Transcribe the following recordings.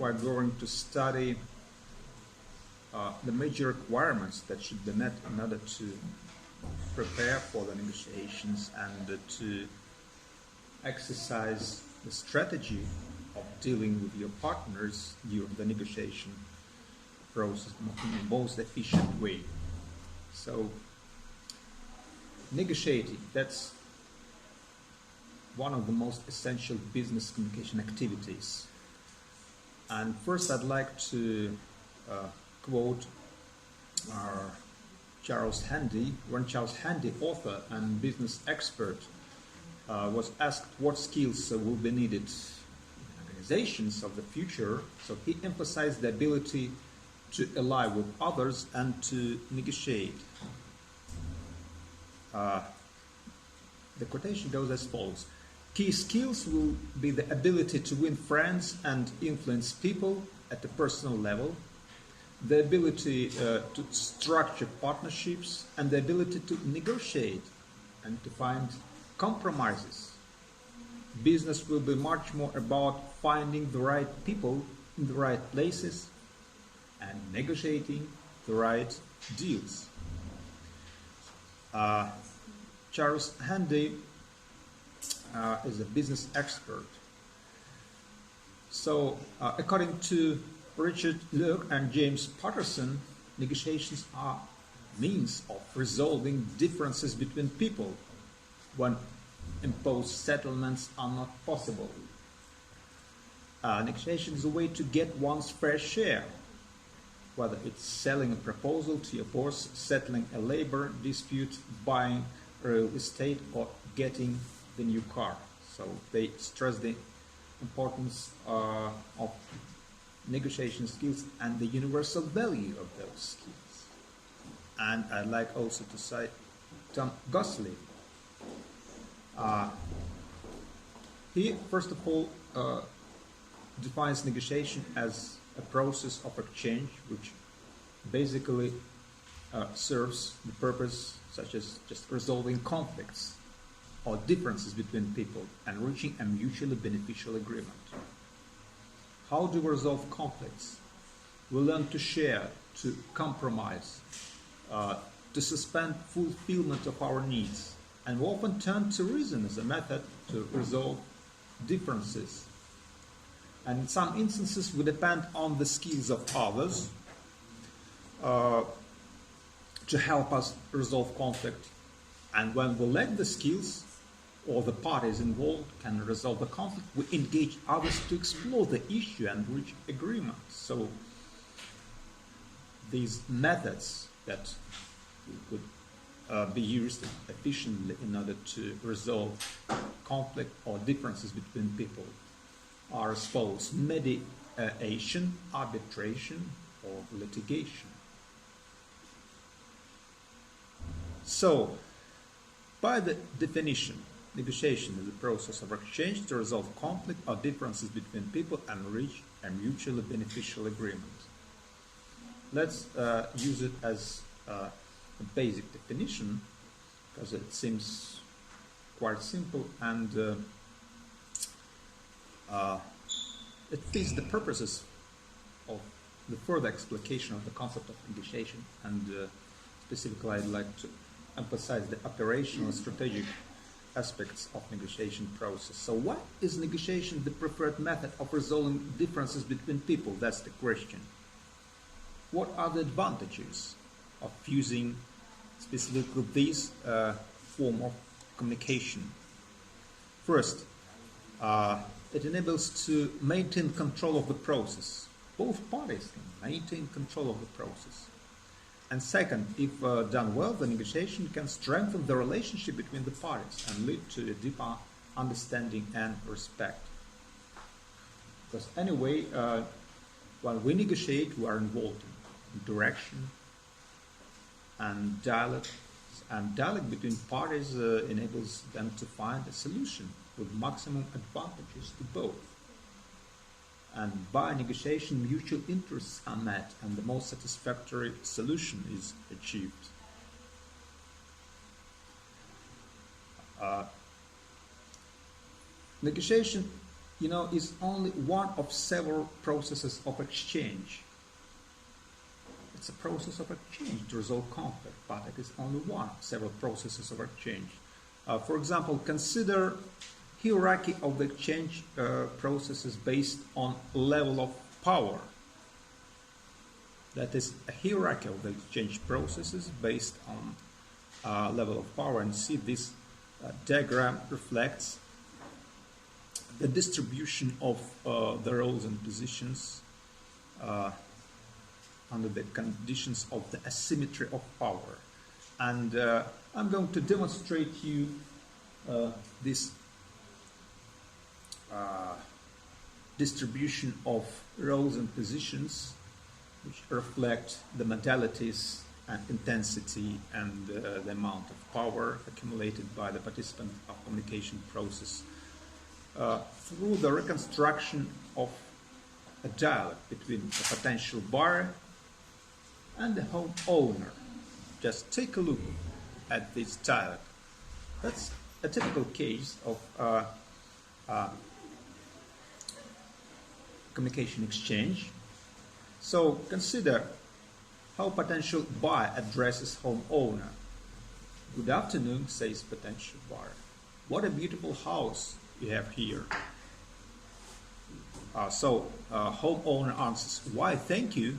we're going to study the major requirements that should be met in order to prepare for the negotiations and to exercise the strategy of dealing with your partners during the negotiation process in the most efficient way. So, negotiating, that's one of the most essential business communication activities. And first I'd like to quote Charles Handy. When Charles Handy, author and business expert, was asked what skills will be needed in organizations of the future, so he emphasized the ability to ally with others and to negotiate. The quotation goes as follows: key skills will be the ability to win friends and influence people at the personal level, the ability to structure partnerships, and the ability to negotiate and to find compromises. Business will be much more about finding the right people in the right places and negotiating the right deals. Charles Handy is a business expert. So, according to Richard Luke and James Patterson, negotiations are means of resolving differences between people when imposed settlements are not possible. Negotiation is a way to get one's fair share, whether it's selling a proposal to your boss, settling a labor dispute, buying real estate, or getting the new car. So they stress the importance of negotiation skills and the universal value of those skills. And I'd like also to cite Tom Gosling. He, first of all, defines negotiation as a process of exchange which basically serves the purpose such as just resolving conflicts or differences between people and reaching a mutually beneficial agreement. How do we resolve conflicts? We learn to share, to compromise, to suspend fulfillment of our needs, and we often turn to reason as a method to resolve differences. And in some instances, we depend on the skills of others to help us resolve conflict. And when we lack the skills, or the parties involved can resolve the conflict, we engage others to explore the issue and reach agreement. So these methods that could be used efficiently in order to resolve conflict or differences between people are as follows: mediation, arbitration, or litigation. So, by the definition, negotiation is a process of exchange to resolve conflict or differences between people and reach a mutually beneficial agreement. Let's use it as a basic definition because it seems quite simple and it fits the purposes of the further explication of the concept of negotiation, and specifically I'd like to emphasize the operational and strategic aspects of negotiation process. So why is negotiation the preferred method of resolving differences between people? That's the question. What are the advantages of using specifically this form of communication? First, it enables to maintain control of the process. Both parties can maintain control of the process. And second, if done well, the negotiation can strengthen the relationship between the parties and lead to a deeper understanding and respect. Because anyway, when we negotiate, we are involved in direction and dialogue. And dialogue between parties enables them to find a solution with maximum advantages to both. And by negotiation, mutual interests are met and the most satisfactory solution is achieved. Negotiation is only one of several processes of exchange. It's a process of exchange to resolve conflict, but it is only one of several processes of exchange. For example, consider hierarchy of the exchange processes based on level of power. That is a hierarchy of the exchange processes based on level of power. And see, this diagram reflects the distribution of the roles and positions under the conditions of the asymmetry of power. And I'm going to demonstrate you this distribution of roles and positions, which reflect the modalities and intensity and the amount of power accumulated by the participant of communication process through the reconstruction of a dialogue between a potential buyer and the homeowner. Just take a look at this dialogue. That's a typical case of communication exchange. So consider how potential buyer addresses homeowner. Good afternoon, says potential buyer. What a beautiful house you have here. Homeowner answers, why, thank you.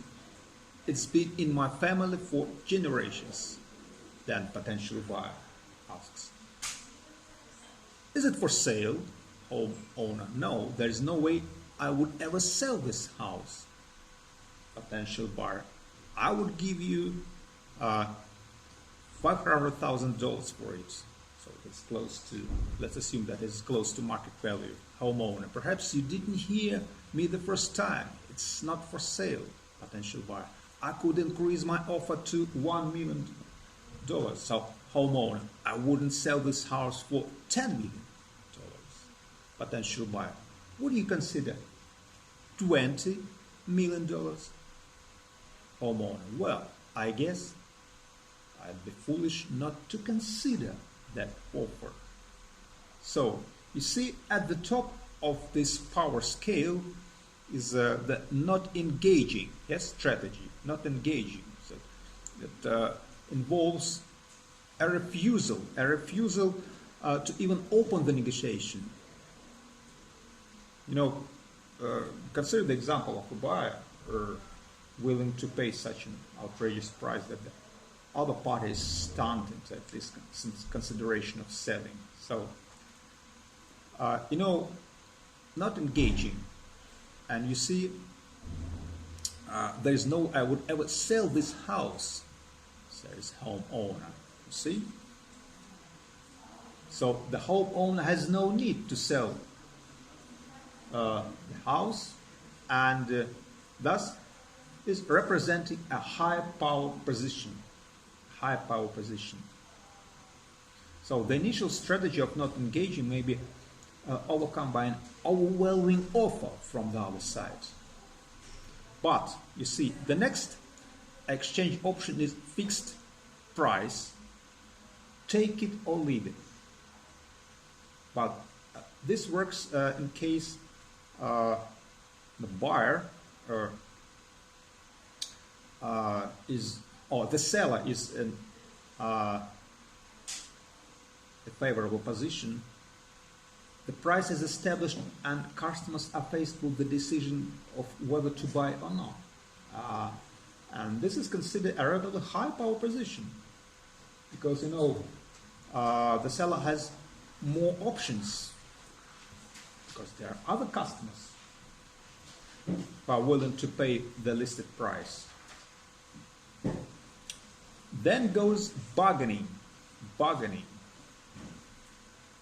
It's been in my family for generations. Then potential buyer asks, is it for sale? Homeowner, no, there is no way I would ever sell this house. Potential buyer, I would give you $500,000 for it. So it's close to, let's assume that it's close to market value. Homeowner, perhaps you didn't hear me the first time. It's not for sale. Potential buyer, I could increase my offer to $1 million. So homeowner, I wouldn't sell this house for $10 million. Potential buyer, what do you consider? $20 million? Homeowner, well, I guess I'd be foolish not to consider that offer. So you see, at the top of this power scale is the not engaging strategy, not engaging. So that involves a refusal to even open the negotiation. Consider the example of a buyer willing to pay such an outrageous price that the other party is stunned at this consideration of selling. So, not engaging. And you see, there is no, I would ever sell this house, says homeowner. You see? So the homeowner has no need to sell the house, and thus is representing a high power position. So the initial strategy of not engaging may be overcome by an overwhelming offer from the other side. But you see, the next exchange option is fixed price, take it or leave it. But this works in case the buyer the seller is in a favorable position. The price is established and customers are faced with the decision of whether to buy or not. And this is considered a relatively high power position because the seller has more options because there are other customers who are willing to pay the listed price. Then goes bargaining.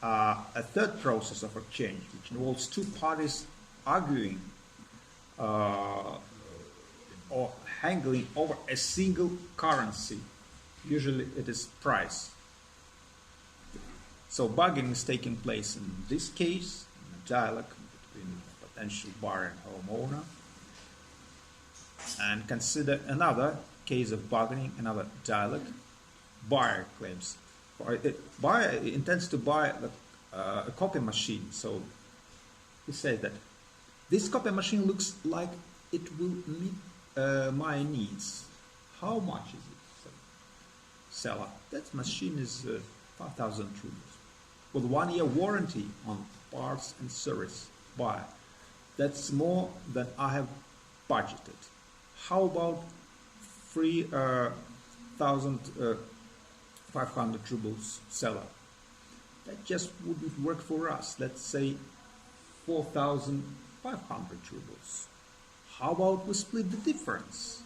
A third process of exchange, which involves two parties arguing or haggling over a single currency. Usually it is price. So bargaining is taking place in this case, in a dialogue between a potential buyer and homeowner. And consider another case of bargaining, another dialogue. Buyer claims. Buyer intends to buy a copy machine, so he says that this copy machine looks like it will meet my needs. How much is it? So, seller, that machine is 5,000 rubles with 1 year warranty on parts and service. Buyer, that's more than I have budgeted. How about 3,500 rubles? Seller, that just wouldn't work for us. Let's say 4,500 rubles. How about we split the difference?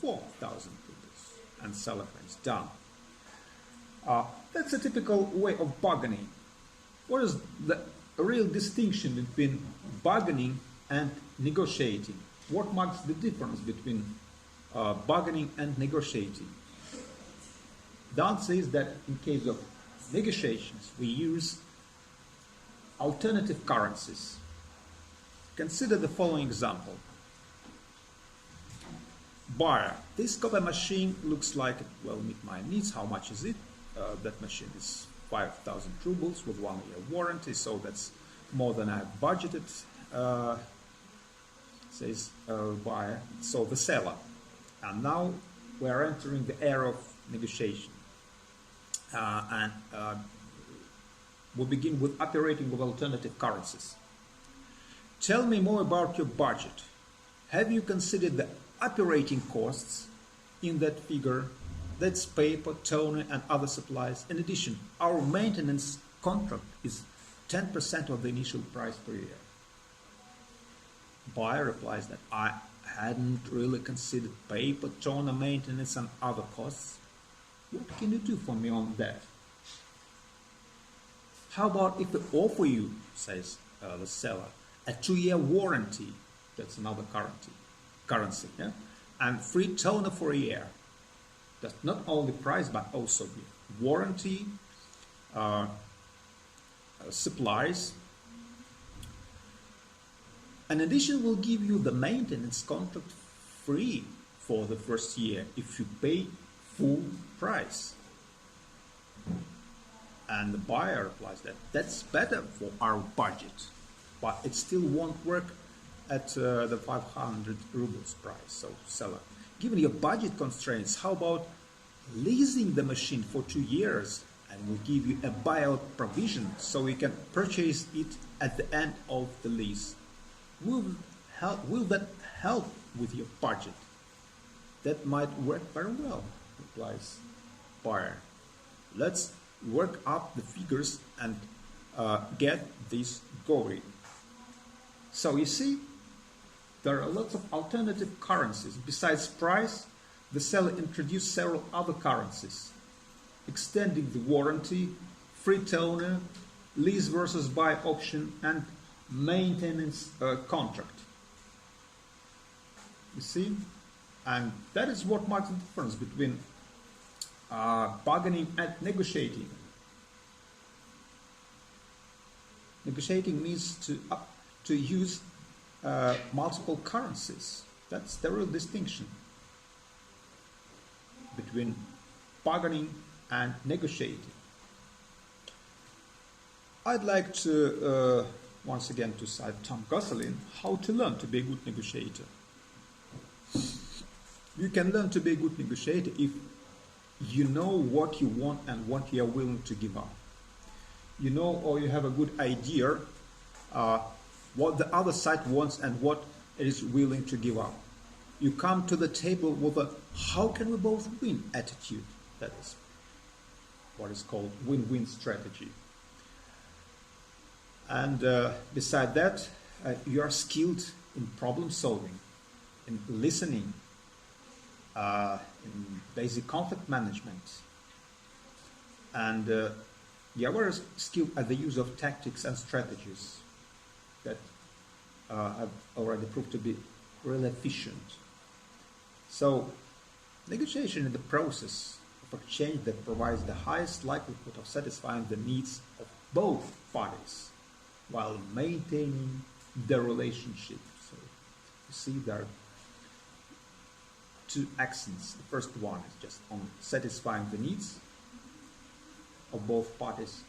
4,000 rubles. And seller is done. That's a typical way of bargaining. What is the real distinction between bargaining and negotiating? What marks the difference between bargaining and negotiating? The answer is that in case of negotiations, we use alternative currencies. Consider the following example. Buyer, this copy machine looks like it will meet my needs. How much is it? That machine is 5,000 rubles with 1 year warranty, so that's more than I have budgeted, says buyer. So the seller. And now we are entering the era of negotiation. We begin with operating with alternative currencies. Tell me more about your budget. Have you considered the operating costs in that figure? That's paper, toner, and other supplies. In addition, our maintenance contract is 10% of the initial price per year. Buyer replies that I hadn't really considered paper, toner, maintenance, and other costs. What can you do for me on that? How about if I offer you, says the seller, a 2-year warranty? That's another currency, yeah? And free toner for a year. That's not only price but also the warranty, supplies. In addition, we'll give you the maintenance contract free for the first year if you pay full price. And the buyer replies that that's better for our budget, but it still won't work at the 500 rubles price. So seller, given your budget constraints, how about leasing the machine for 2 years, and we'll give you a buyout provision so you can purchase it at the end of the lease? Will that help with your budget? That might work very well, replies buyer. Let's work up the figures and get this going. So you see, there are lots of alternative currencies. Besides price, the seller introduced several other currencies, extending the warranty, free toner, lease versus buy option, and maintenance contract. You see? And that is what marks the difference between bargaining and negotiating. Negotiating means to use multiple currencies. That's the real distinction between bargaining and negotiating. I'd like to once again to cite Tom Gosselin, How to Learn to be a Good Negotiator. You can learn to be a good negotiator if you know what you want and what you are willing to give up. You know, or you have a good idea what the other side wants and what it is willing to give up. You come to the table with a how can we both win attitude. That is what is called win-win strategy. And beside that, you are skilled in problem solving, in listening, in basic conflict management, and you are very skilled at the use of tactics and strategies that have already proved to be really efficient. So, negotiation is the process of exchange that provides the highest likelihood of satisfying the needs of both parties while maintaining the relationship. So, you see there are two accents. The first one is just on satisfying the needs of both parties,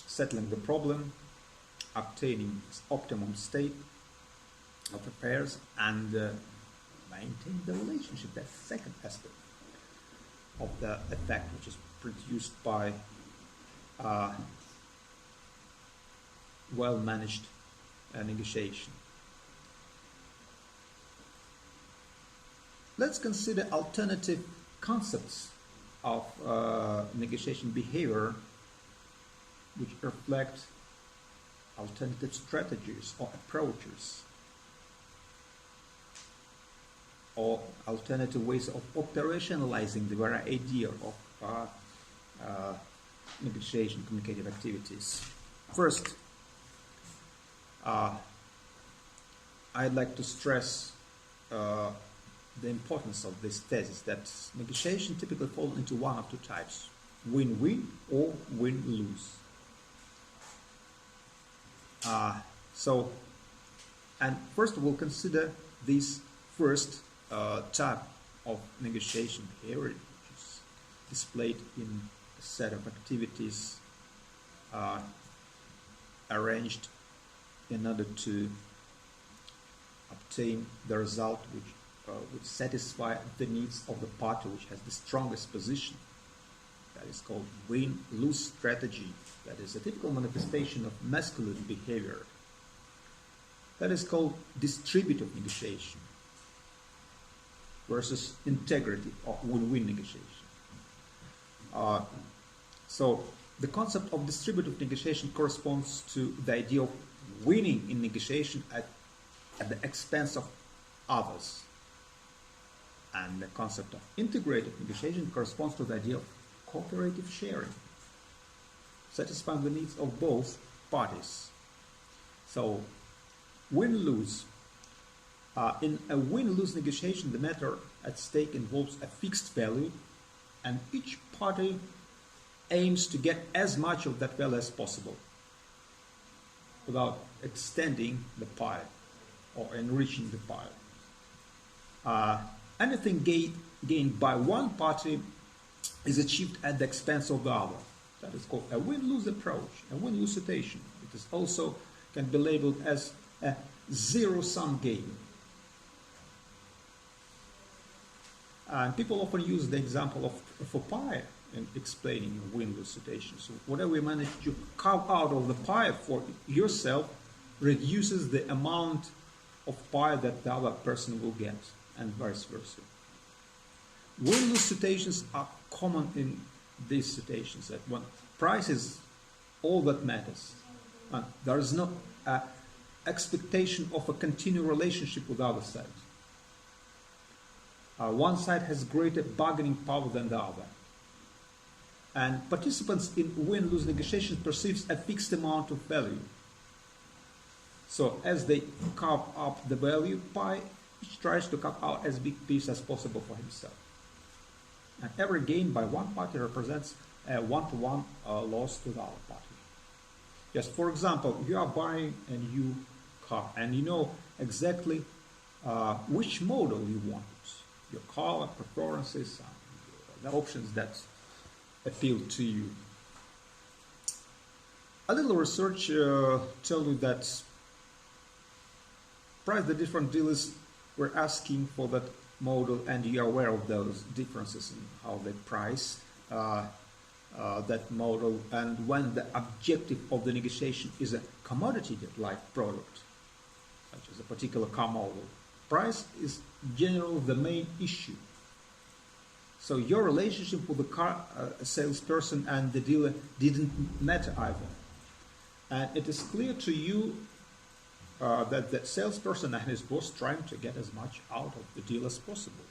settling the problem, obtaining its optimum state of affairs and maintain the relationship. That's the second aspect of the effect, which is produced by well-managed negotiation. Let's consider alternative concepts of negotiation behavior which reflect alternative strategies or approaches or alternative ways of operationalizing the very idea of negotiation communicative activities. First, I'd like to stress the importance of this thesis that negotiation typically falls into one of two types: win-win or win-lose. And first we'll consider this first type of negotiation behavior, which is displayed in a set of activities arranged in order to obtain the result which would satisfy the needs of the party which has the strongest position. That is called win-lose strategy. That is a typical manifestation of masculine behavior. That is called distributive negotiation versus integrative or win-win negotiation. So the concept of distributive negotiation corresponds to the idea of winning in negotiation at the expense of others. And the concept of integrative negotiation corresponds to the idea of cooperative sharing, satisfying the needs of both parties. So, win-lose. In a win-lose negotiation, the matter at stake involves a fixed value, and each party aims to get as much of that value as possible without extending the pie or enriching the pie. Anything gained by one party is achieved at the expense of the other. That is called a win-lose approach, a win-lose situation. It is also can be labeled as a zero-sum game. And people often use the example of a pie in explaining win-lose situations. So whatever you manage to carve out of the pie for yourself reduces the amount of pie that the other person will get, and vice versa. Win-lose situations are common in these situations, that when price is all that matters, and there is no expectation of a continued relationship with the other side. One side has greater bargaining power than the other. And participants in win-lose negotiations perceives a fixed amount of value. So as they carve up the value pie, each tries to carve out as big piece as possible for himself. And every gain by one party represents a one-to-one loss to the other party. Just for example, you are buying a new car and you know exactly which model you want. Your car preferences, the options that appeal to you. A little research tells you that price the different dealers were asking for that model, and you are aware of those differences in how they price that model. And when the objective of the negotiation is a commodity-like product, such as a particular car model, price is generally the main issue. So your relationship with the car salesperson and the dealer didn't matter either. And it is clear to you that the salesperson and his boss trying to get as much out of the deal as possible.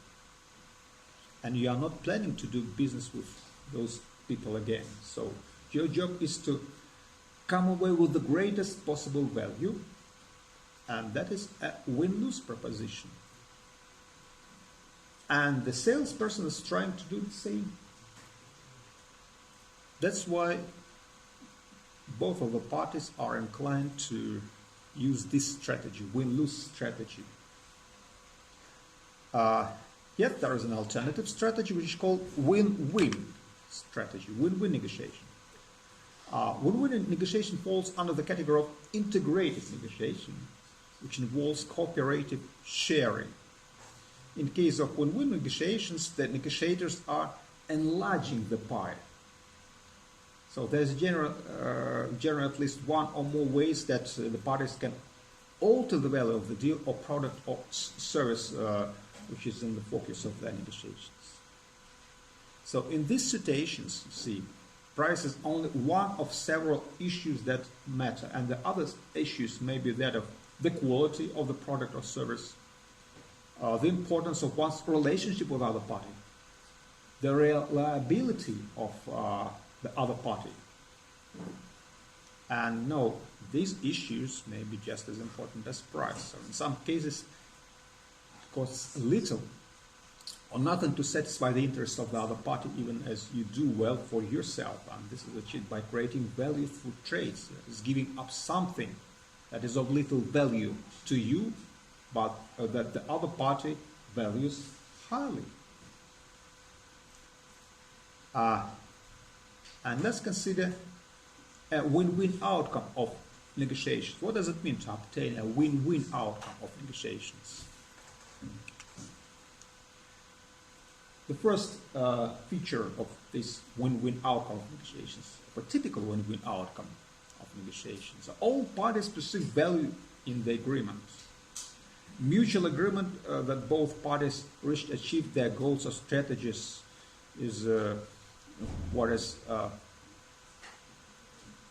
And you are not planning to do business with those people again. So your job is to come away with the greatest possible value, and that is a win-lose proposition. And the salesperson is trying to do the same. That's why both of the parties are inclined to use this strategy, win-lose strategy. Yet there is an alternative strategy which is called win-win strategy, win-win negotiation. Win-win negotiation falls under the category of integrated negotiation, which involves cooperative sharing. In case of win-win negotiations, the negotiators are enlarging the pie. So there's general at least one or more ways that the parties can alter the value of the deal or product or service which is in the focus of their negotiations. So in these situations, you see, price is only one of several issues that matter, and the other issues may be that of the quality of the product or service, the importance of one's relationship with the other party, the reliability of the other party. And no, these issues may be just as important as price. So in some cases, it costs little or nothing to satisfy the interests of the other party, even as you do well for yourself. And this is achieved by creating value through trades. That is giving up something that is of little value to you, but that the other party values highly. And let's consider a win-win outcome of negotiations. What does it mean to obtain a win-win outcome of negotiations? The first feature of this win-win outcome of negotiations, a typical win-win outcome of negotiations, all parties perceive value in the agreement. Mutual agreement that both parties wish to achieve their goals or strategies is what is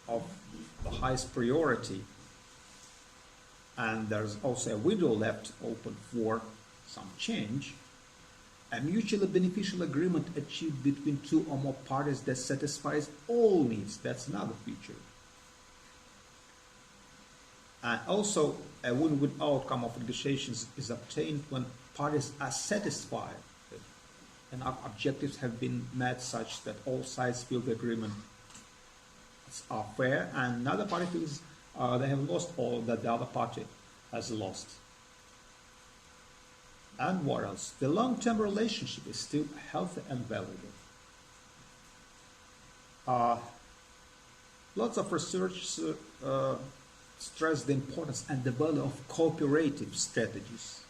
of the highest priority, and there's also a window left open for some change. A mutually beneficial agreement achieved between two or more parties that satisfies all needs, that's another feature. And also a win-win outcome of negotiations is obtained when parties are satisfied and objectives have been met such that all sides feel the agreement are fair, and another party feels they have lost all that the other party has lost. And what else? The long-term relationship is still healthy and valuable. Lots of research stress the importance and the value of cooperative strategies.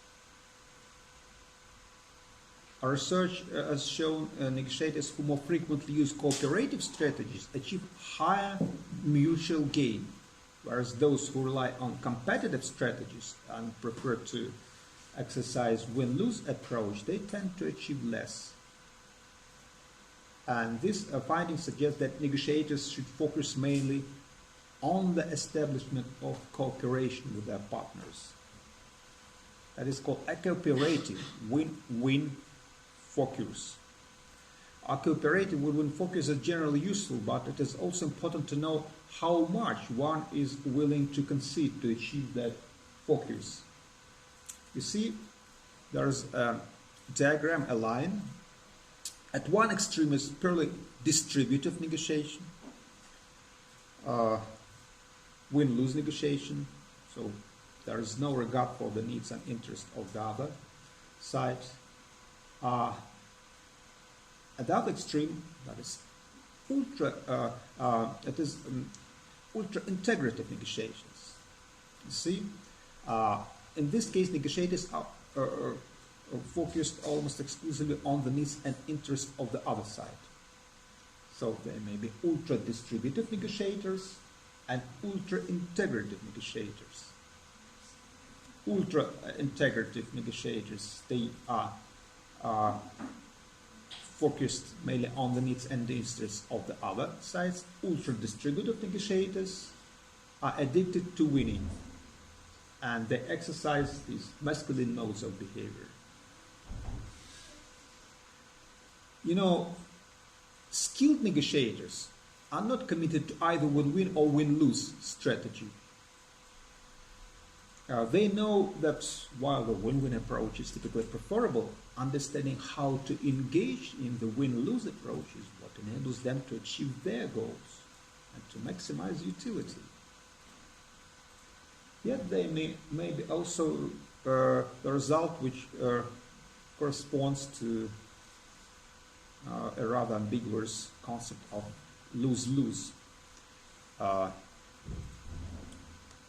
Our research has shown negotiators who more frequently use cooperative strategies achieve higher mutual gain, whereas those who rely on competitive strategies and prefer to exercise win-lose approach, they tend to achieve less. And this finding suggests that negotiators should focus mainly on the establishment of cooperation with their partners. That is called a cooperative win-win focus. A cooperative win-win focus is generally useful, but it is also important to know how much one is willing to concede to achieve that focus. You see, there's a diagram, a line. At one extreme is purely distributive negotiation, win-lose negotiation, so there is no regard for the needs and interests of the other side. At the other extreme, that is ultra-integrative negotiations. You see, in this case, negotiators are focused almost exclusively on the needs and interests of the other side. So there may be ultra-distributive negotiators and ultra-integrative negotiators. Ultra-integrative negotiators, they are focused mainly on the needs and the interests of the other sides. Ultra-distributive negotiators are addicted to winning, and they exercise these masculine modes of behavior. You know, skilled negotiators are not committed to either win-win or win-lose strategy. They know that while the win-win approach is typically preferable, understanding how to engage in the win-lose approach is what enables them to achieve their goals and to maximize utility. Yet they may be also the result which corresponds to a rather ambiguous concept of lose-lose. uh,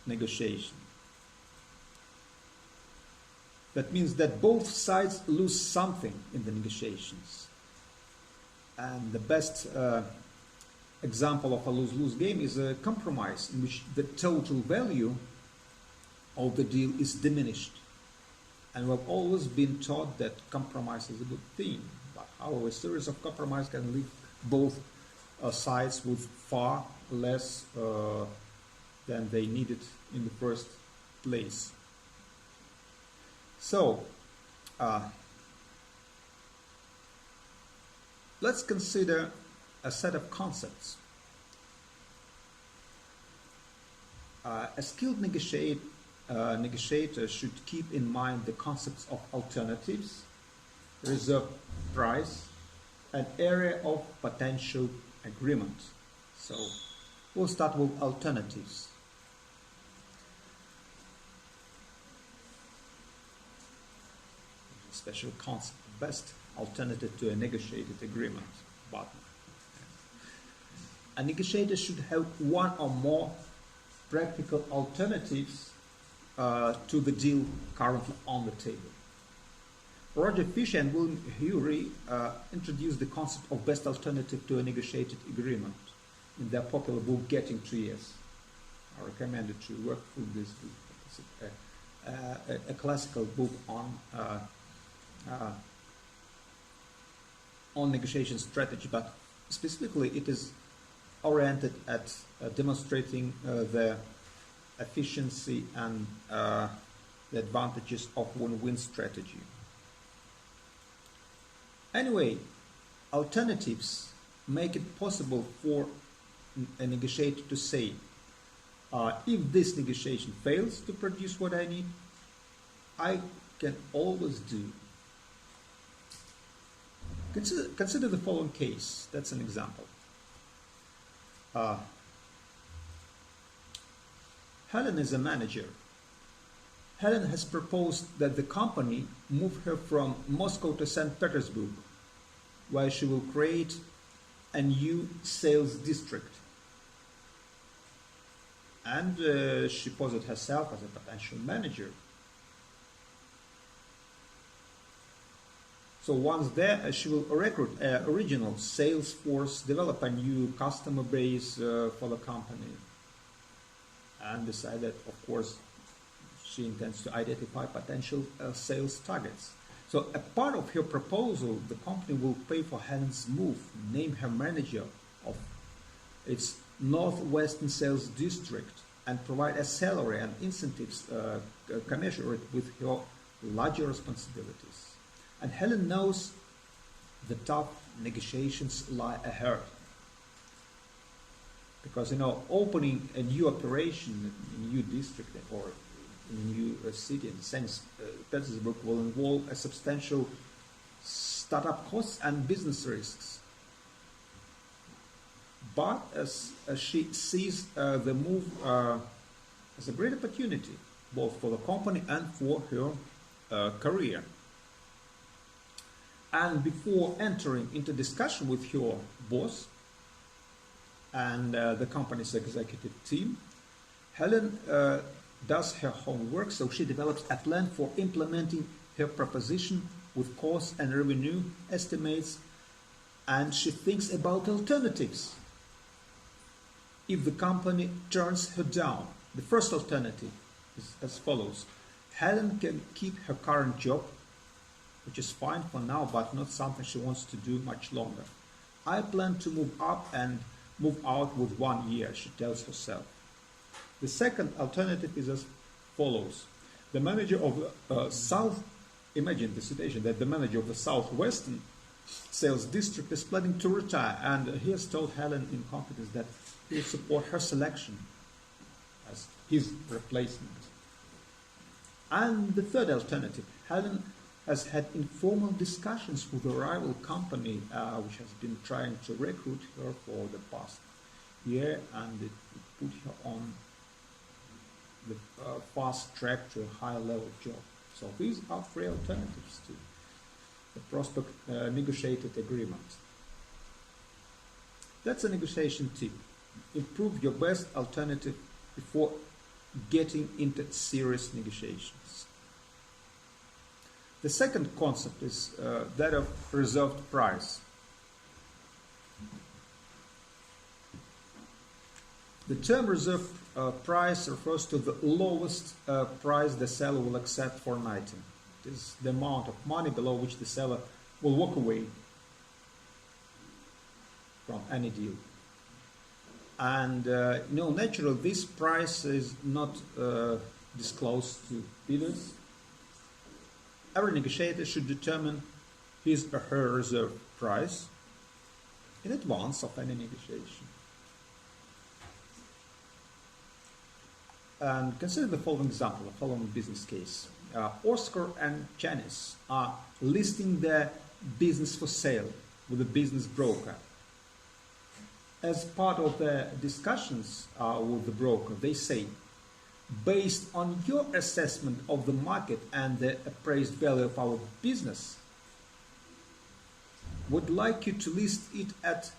negotiation. That means that both sides lose something in the negotiations. And the best example of a lose-lose game is a compromise in which the total value of the deal is diminished. And we've always been taught that compromise is a good thing. But however, a series of compromises can leave both sides with far less than they needed in the first place. So, let's consider a set of concepts. A skilled negotiator should keep in mind the concepts of alternatives, reserve price, and area of potential agreement. So, we'll start with alternatives. Special concept, best alternative to a negotiated agreement. But a negotiator should have one or more practical alternatives to the deal currently on the table. Roger Fisher and William Ury introduced the concept of best alternative to a negotiated agreement in their popular book Getting to Yes. I recommend it to work through this book. A classical book on negotiation strategy, but specifically it is oriented at demonstrating the efficiency and the advantages of win-win strategy. Anyway, alternatives make it possible for a negotiator to say, if this negotiation fails to produce what I need, I can always do. Consider the following case. That's an example. Helen is a manager. Helen has proposed that the company move her from Moscow to St. Petersburg, where she will create a new sales district. And she posed herself as a potential manager. So once there, she will recruit an original sales force, develop a new customer base for the company, and decide that, of course, she intends to identify potential sales targets. So a part of her proposal, the company will pay for Helen's move, name her manager of its Northwestern sales district, and provide a salary and incentives commensurate with her larger responsibilities. And Helen knows the tough negotiations lie ahead. Because, opening a new operation in a new district or in a new city in St. Petersburg will involve a substantial startup costs and business risks. But as she sees the move as a great opportunity, both for the company and for her career. And before entering into discussion with her boss and the company's executive team, Helen does her homework, so she develops a plan for implementing her proposition with cost and revenue estimates, and she thinks about alternatives. If the company turns her down, the first alternative is as follows. Helen can keep her current job, which is fine for now, but not something she wants to do much longer. I plan to move up and move out with 1 year, she tells herself. The second alternative is as follows. The manager of imagine the situation that the manager of the Southwestern sales district is planning to retire, and he has told Helen in confidence that he will support her selection as his replacement. And the third alternative, Helen has had informal discussions with a rival company which has been trying to recruit her for the past year, and it put her on the fast track to a higher level job. So these are three alternatives to the prospect negotiated agreement. That's a negotiation tip. improve your best alternative before getting into serious negotiations. The second concept is that of reserved price. The term reserved price refers to the lowest price the seller will accept for an item. It is the amount of money below which the seller will walk away from any deal. And naturally, this price is not disclosed to bidders. Every negotiator should determine his or her reserve price in advance of any negotiation. And consider the following example, the following business case. Oscar and Janice are listing their business for sale with a business broker. As part of their discussions with the broker, they say, based on your assessment of the market and the appraised value of our business, would like you to list it at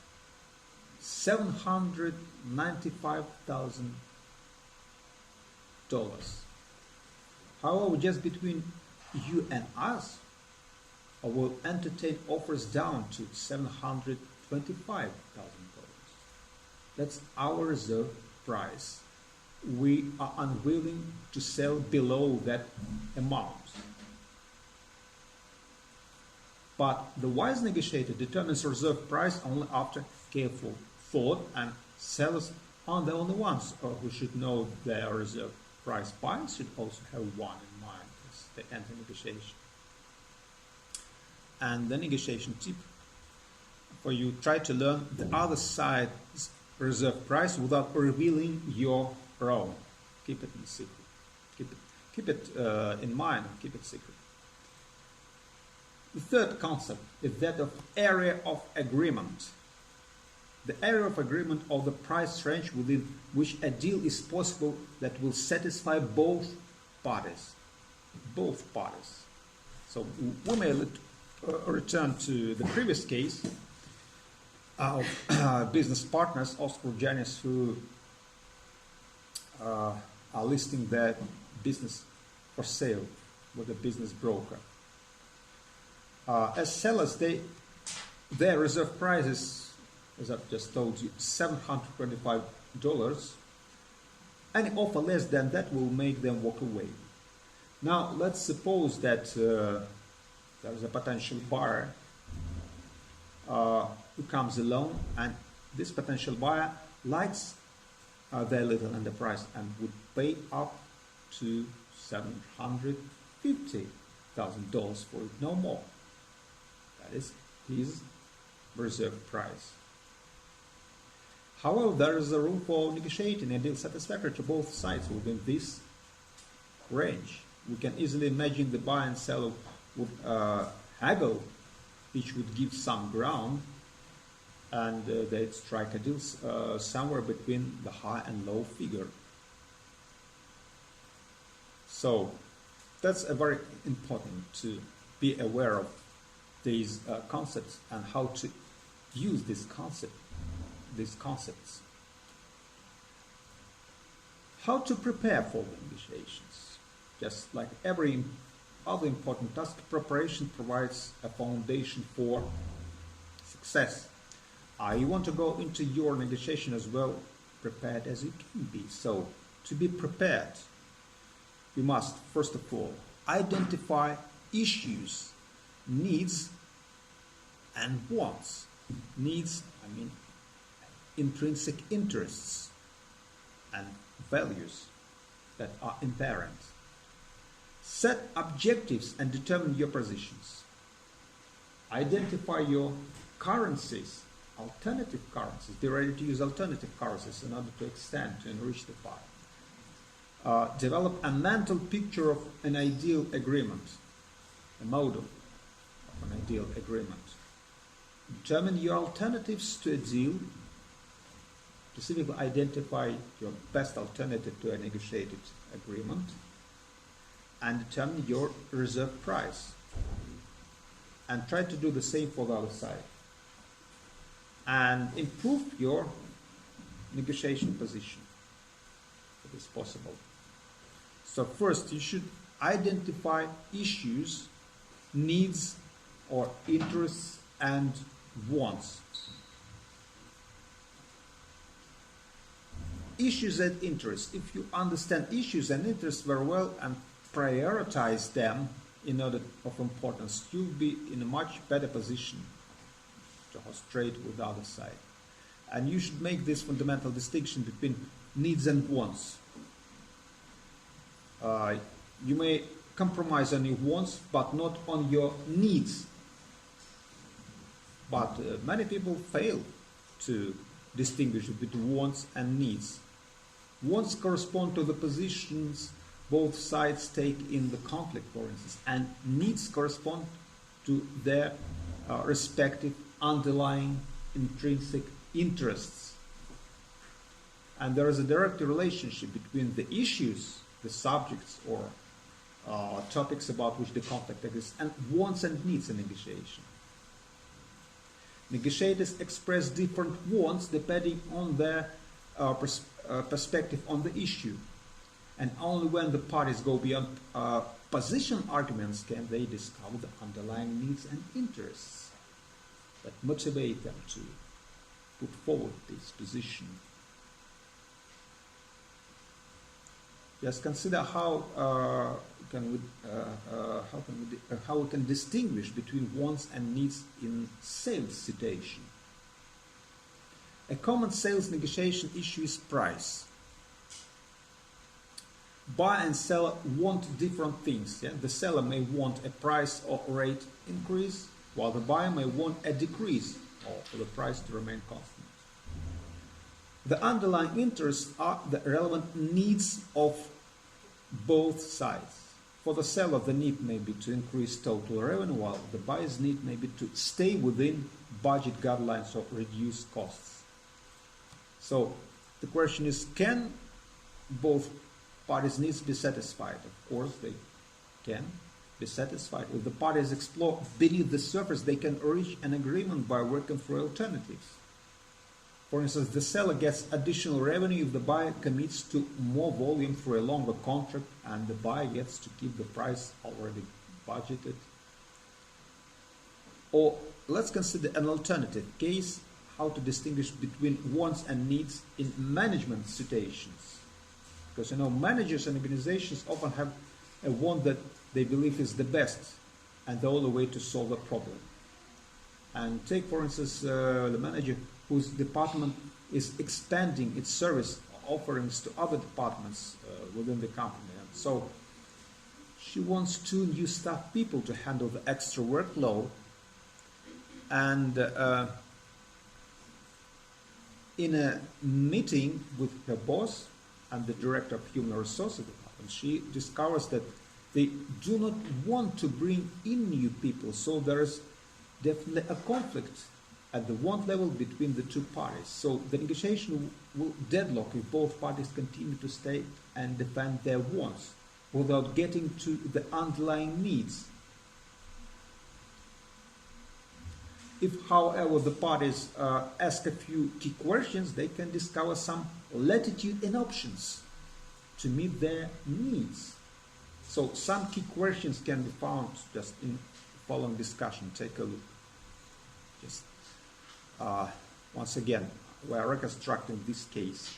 $795,000. However, just between you and us, I will entertain offers down to $725,000. That's our reserve price. We are unwilling to sell below that amount. But the wise negotiator determines reserve price only after careful thought, and sellers are the only ones who should know their reserve price. Buyers should also have one in mind as they enter negotiation. And the negotiation tip for you: try to learn the other side's reserve price without revealing your own. Keep it in secret. Keep it in mind and keep it secret. The third concept is that of area of agreement. The area of agreement of the price range within which a deal is possible that will satisfy both parties. Both parties. So we may return to the previous case of business partners, Oscar and Janice, who are listing their business for sale with a business broker. As sellers, their reserve price is, as I've just told you, $725. Any offer less than that will make them walk away. Now, let's suppose that there is a potential buyer who comes along, and this potential buyer likes their little enterprise and would pay up to $750,000 for it, no more. That is his reserve price. However, there is a room for negotiating a deal satisfactory to both sides within this range. We can easily imagine the buyer and seller would haggle, each would give some ground, and they'd strike a deal somewhere between the high and low figure. So that's a very important to be aware of these concepts and how to use these concepts. How to prepare for the negotiations. Just like every other important task, preparation provides a foundation for success. You want to go into your negotiation as well prepared as you can be. So, to be prepared, you must, first of all, identify issues, needs, and wants. Needs, I mean, intrinsic interests and values that are inherent. Set objectives and determine your positions. Identify your currencies, alternative currencies. Be ready to use alternative currencies in order to extend, to enrich the pie. Develop a mental picture of an ideal agreement, a model of an ideal agreement. Determine your alternatives to a deal. Specifically identify your best alternative to a negotiated agreement, and determine your reserve price. And try to do the same for the other side. And improve your negotiation position if it is possible. So first, you should identify issues, needs, or interests and wants. Issues and interests. If you understand issues and interests very well and prioritize them in order of importance, you'll be in a much better position to go straight with the other side. And you should make this fundamental distinction between needs and wants. You may compromise on your wants, but not on your needs. But many people fail to distinguish between wants and needs. Wants correspond to the positions both sides take in the conflict, for instance, and needs correspond to their respective underlying intrinsic interests. And there is a direct relationship between the issues, the subjects or topics about which the conflict exists, and wants and needs in negotiation. Negotiators express different wants depending on their perspective on the issue. And only when the parties go beyond position arguments can they discover the underlying needs and interests that motivate them to put forward this position. Just consider how we can distinguish between wants and needs in sales situation. A common sales negotiation issue is price. Buyer and seller want different things. Yeah? The seller may want a price or rate increase, while the buyer may want a decrease or for the price to remain constant. The underlying interests are the relevant needs of both sides. For the seller, the need may be to increase total revenue, while the buyer's need may be to stay within budget guidelines or reduce costs. So the question is, can both parties' needs be satisfied? Of course, they can be satisfied. If the parties explore beneath the surface, they can reach an agreement by working through alternatives. For instance, the seller gets additional revenue if the buyer commits to more volume through a longer contract, and the buyer gets to keep the price already budgeted. Or let's consider an alternative case, how to distinguish between wants and needs in management situations. Because managers and organizations often have a want that they believe is the best and the only way to solve a problem. And take, for instance, the manager whose department is expanding its service offerings to other departments within the company. And so she wants 2 new staff people to handle the extra workload. And in a meeting with her boss and the director of human resources department, she discovers that they do not want to bring in new people. So there is definitely a conflict at the want level between the 2 parties. So the negotiation will deadlock if both parties continue to state and defend their wants without getting to the underlying needs. If, however, the parties ask a few key questions, they can discover some latitude and options to meet their needs. So some key questions can be found just in the following discussion. Take a look. Just once again, we are reconstructing this case.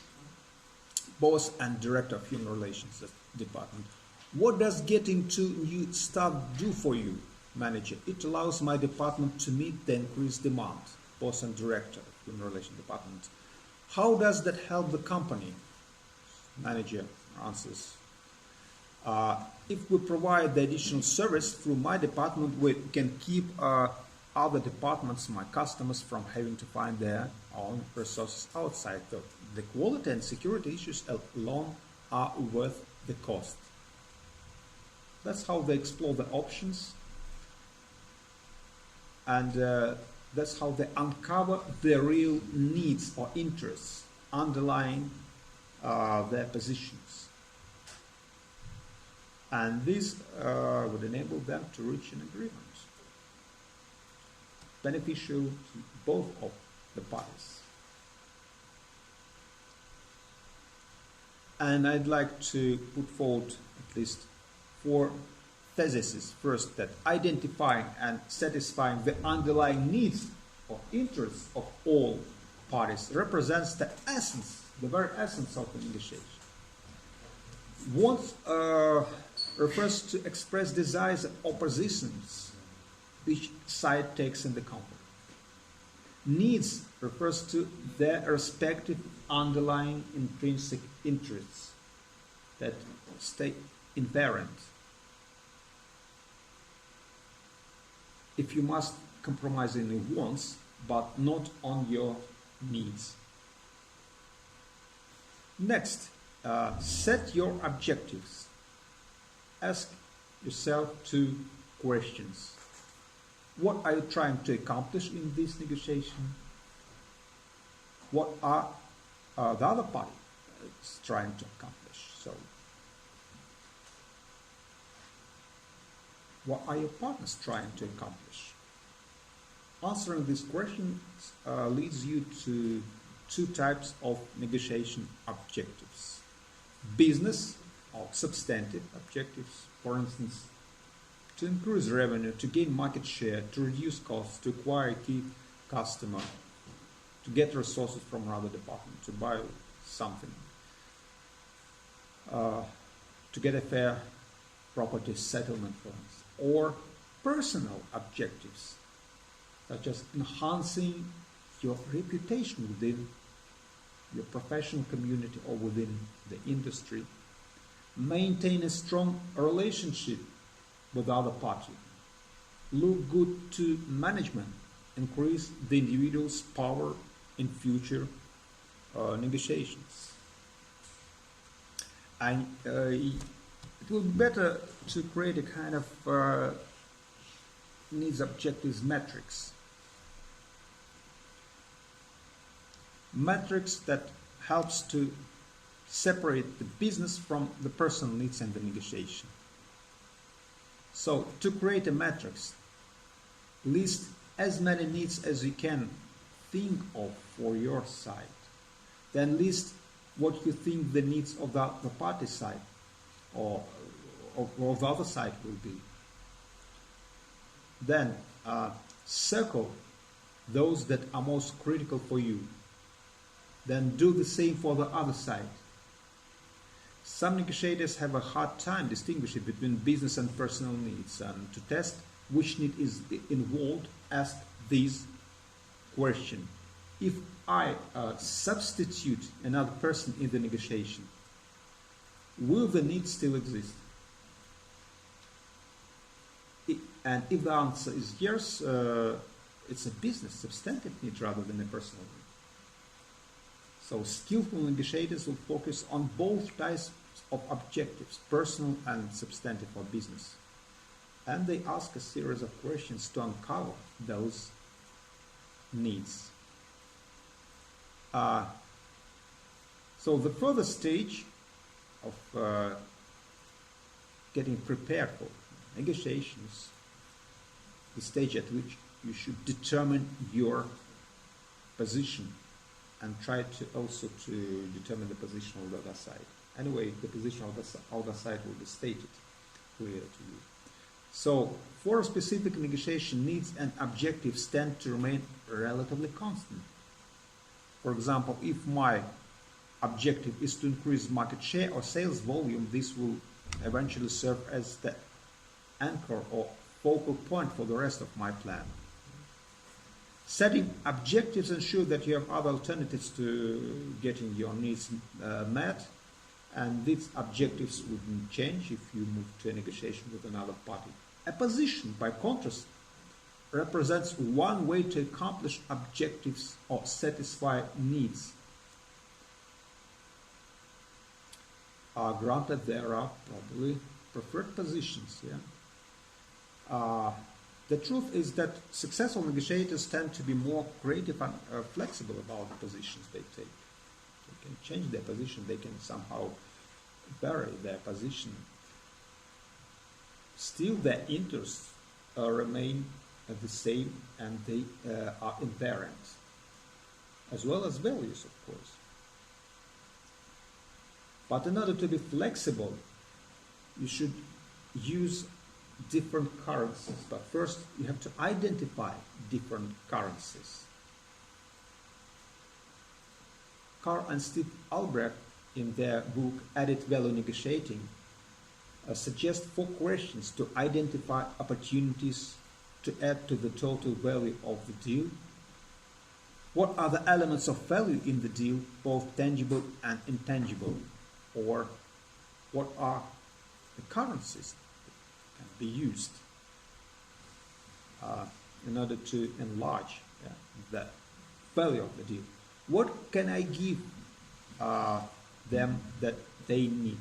Boss and Director of Human Relations Department. What does getting 2 new staff do for you, Manager? It allows my department to meet the increased demand. Boss and Director of Human Relations Department. How does that help the company? Manager answers. If we provide the additional service through my department, we can keep other departments, my customers, from having to find their own resources outside. The quality and security issues alone are worth the cost. That's how they explore the options, and that's how they uncover their real needs or interests underlying their positions. And this would enable them to reach an agreement beneficial to both of the parties. And I'd like to put forward at least 4 theses. First, that identifying and satisfying the underlying needs or interests of all parties represents the essence, the very essence of the negotiation. Wants refers to express desires and oppositions each side takes in the conflict. Needs refers to their respective underlying intrinsic interests that stay inherent. If you must compromise in your wants, but not on your needs. Next, set your objectives. Ask yourself 2 questions. What are you trying to accomplish in this negotiation? What are the other party is trying to accomplish? So, what are your partners trying to accomplish? Answering these questions leads you to 2 types of negotiation objectives. Business or substantive objectives, for instance, to increase revenue, to gain market share, to reduce costs, to acquire a key customer, to get resources from another department, to buy something, to get a fair property settlement, for instance, or personal objectives, such as enhancing your reputation within your professional community or within the industry, maintain a strong relationship with the other party, look good to management, increase the individual's power in future negotiations. And it will be better to create a kind of needs objectives matrix. Matrix that helps to separate the business from the personal needs and the negotiation. So, to create a matrix, list as many needs as you can think of for your side. Then list what you think the needs of the party side or the other side will be. Then circle those that are most critical for you. Then do the same for the other side. Some negotiators have a hard time distinguishing between business and personal needs, and to test which need is involved, ask this question. If I substitute another person in the negotiation, will the need still exist? And if the answer is yes, it's a business substantive need rather than a personal need. So skillful negotiators will focus on both types of objectives, personal and substantive for business. And they ask a series of questions to uncover those needs. So the further stage of getting prepared for negotiations, the stage at which you should determine your position and try to also to determine the position of the other side. Anyway, the position of the other side will be stated clear to you. So, for specific negotiation needs and objectives tend to remain relatively constant. For example, if my objective is to increase market share or sales volume, this will eventually serve as the anchor or focal point for the rest of my plan. Setting objectives ensure that you have other alternatives to getting your needs met, and these objectives wouldn't change if you move to a negotiation with another party. A position, by contrast, represents one way to accomplish objectives or satisfy needs. Granted, there are probably preferred positions. The truth is that successful negotiators tend to be more creative and flexible about the positions they take. They can change their position, they can somehow vary their position. Still, their interests remain the same, and they are invariant, as well as values, of course. But in order to be flexible, you should use different currencies. But first, you have to identify different currencies. Carl and Steve Albrecht, in their book Added Value Negotiating, suggest 4 questions to identify opportunities to add to the total value of the deal. What are the elements of value in the deal, both tangible and intangible? Or what are the currencies that can be used in order to enlarge the value of the deal? What can I give them that they need?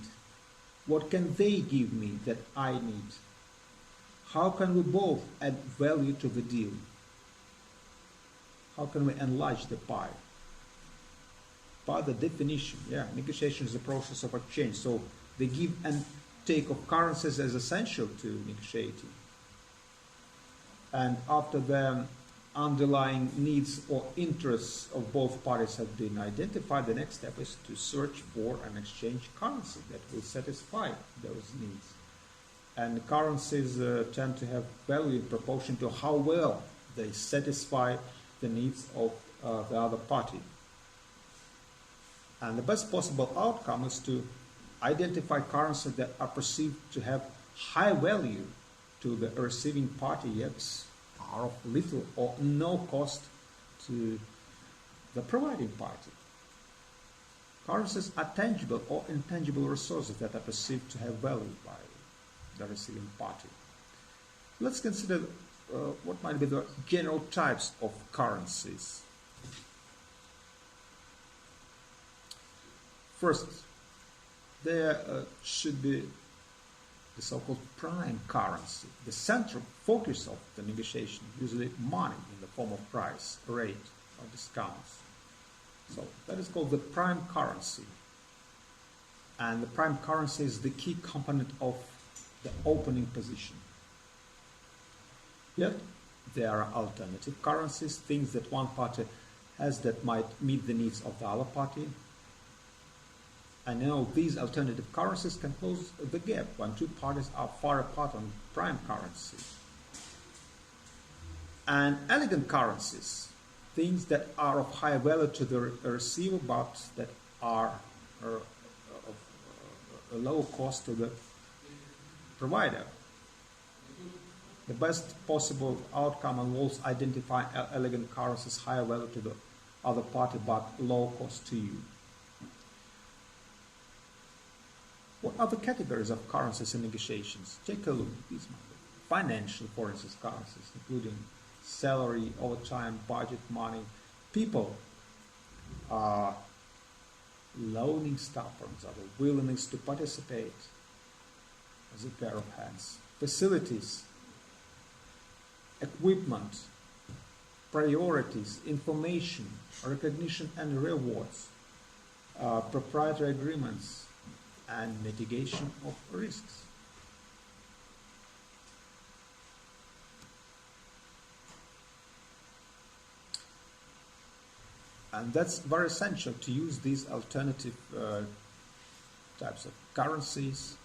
What can they give me that I need? How can we both add value to the deal? How can we enlarge the pie? By the definition, negotiation is a process of exchange. So the give and take of currencies is essential to negotiating. And after the underlying needs or interests of both parties have been identified, the next step is to search for and exchange currency that will satisfy those needs. And currencies tend to have value in proportion to how well they satisfy the needs of the other party. And the best possible outcome is to identify currencies that are perceived to have high value to the receiving party, yet are of little or no cost to the providing party. Currencies are tangible or intangible resources that are perceived to have value by the receiving party. Let's consider what might be the general types of currencies. First, there should be the so-called prime currency, the central focus of the negotiation, usually money in the form of price, rate, or discounts. So that is called the prime currency. And the prime currency is the key component of the opening position. Yet there are alternative currencies, things that one party has that might meet the needs of the other party. And now these alternative currencies can close the gap when two parties are far apart on prime currency. And elegant currencies, things that are of high value to the receiver but that are of a low cost to the provider. The best possible outcome involves identifying elegant currencies higher value to the other party but low cost to you. What are the categories of currencies in negotiations? Take a look at these. Financial, for instance, currencies, including salary, overtime, budget, money. People are loaning staff, for example, willingness to participate as a pair of hands. Facilities, equipment, priorities, information, recognition and rewards, proprietary agreements, and mitigation of risks. And that's very essential to use these alternative types of currencies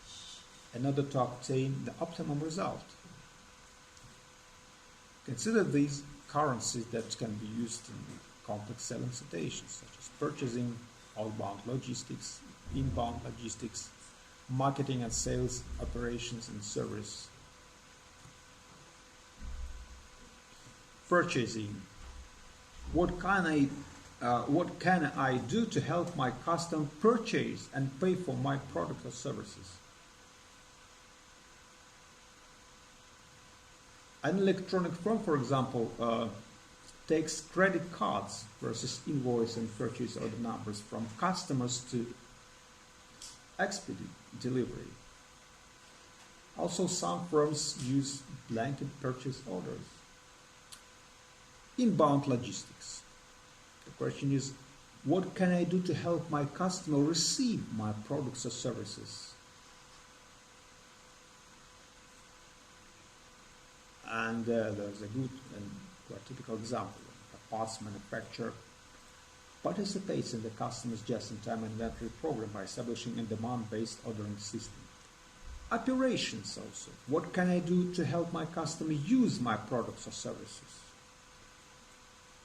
in order to obtain the optimum result. Consider these currencies that can be used in complex selling situations, such as purchasing, outbound logistics, inbound logistics, marketing and sales operations and service. Purchasing. What can I do to help my customer purchase and pay for my product or services? An electronic firm, for example, takes credit cards versus invoice and purchase order numbers from customers to expedite delivery. Also, some firms use blanket purchase orders. Inbound logistics. The question is, what can I do to help my customer receive my products or services? And there's a good and quite typical example. A parts manufacturer participates in the customer's just-in-time inventory program by establishing a demand-based ordering system. Operations also. What can I do to help my customer use my products or services?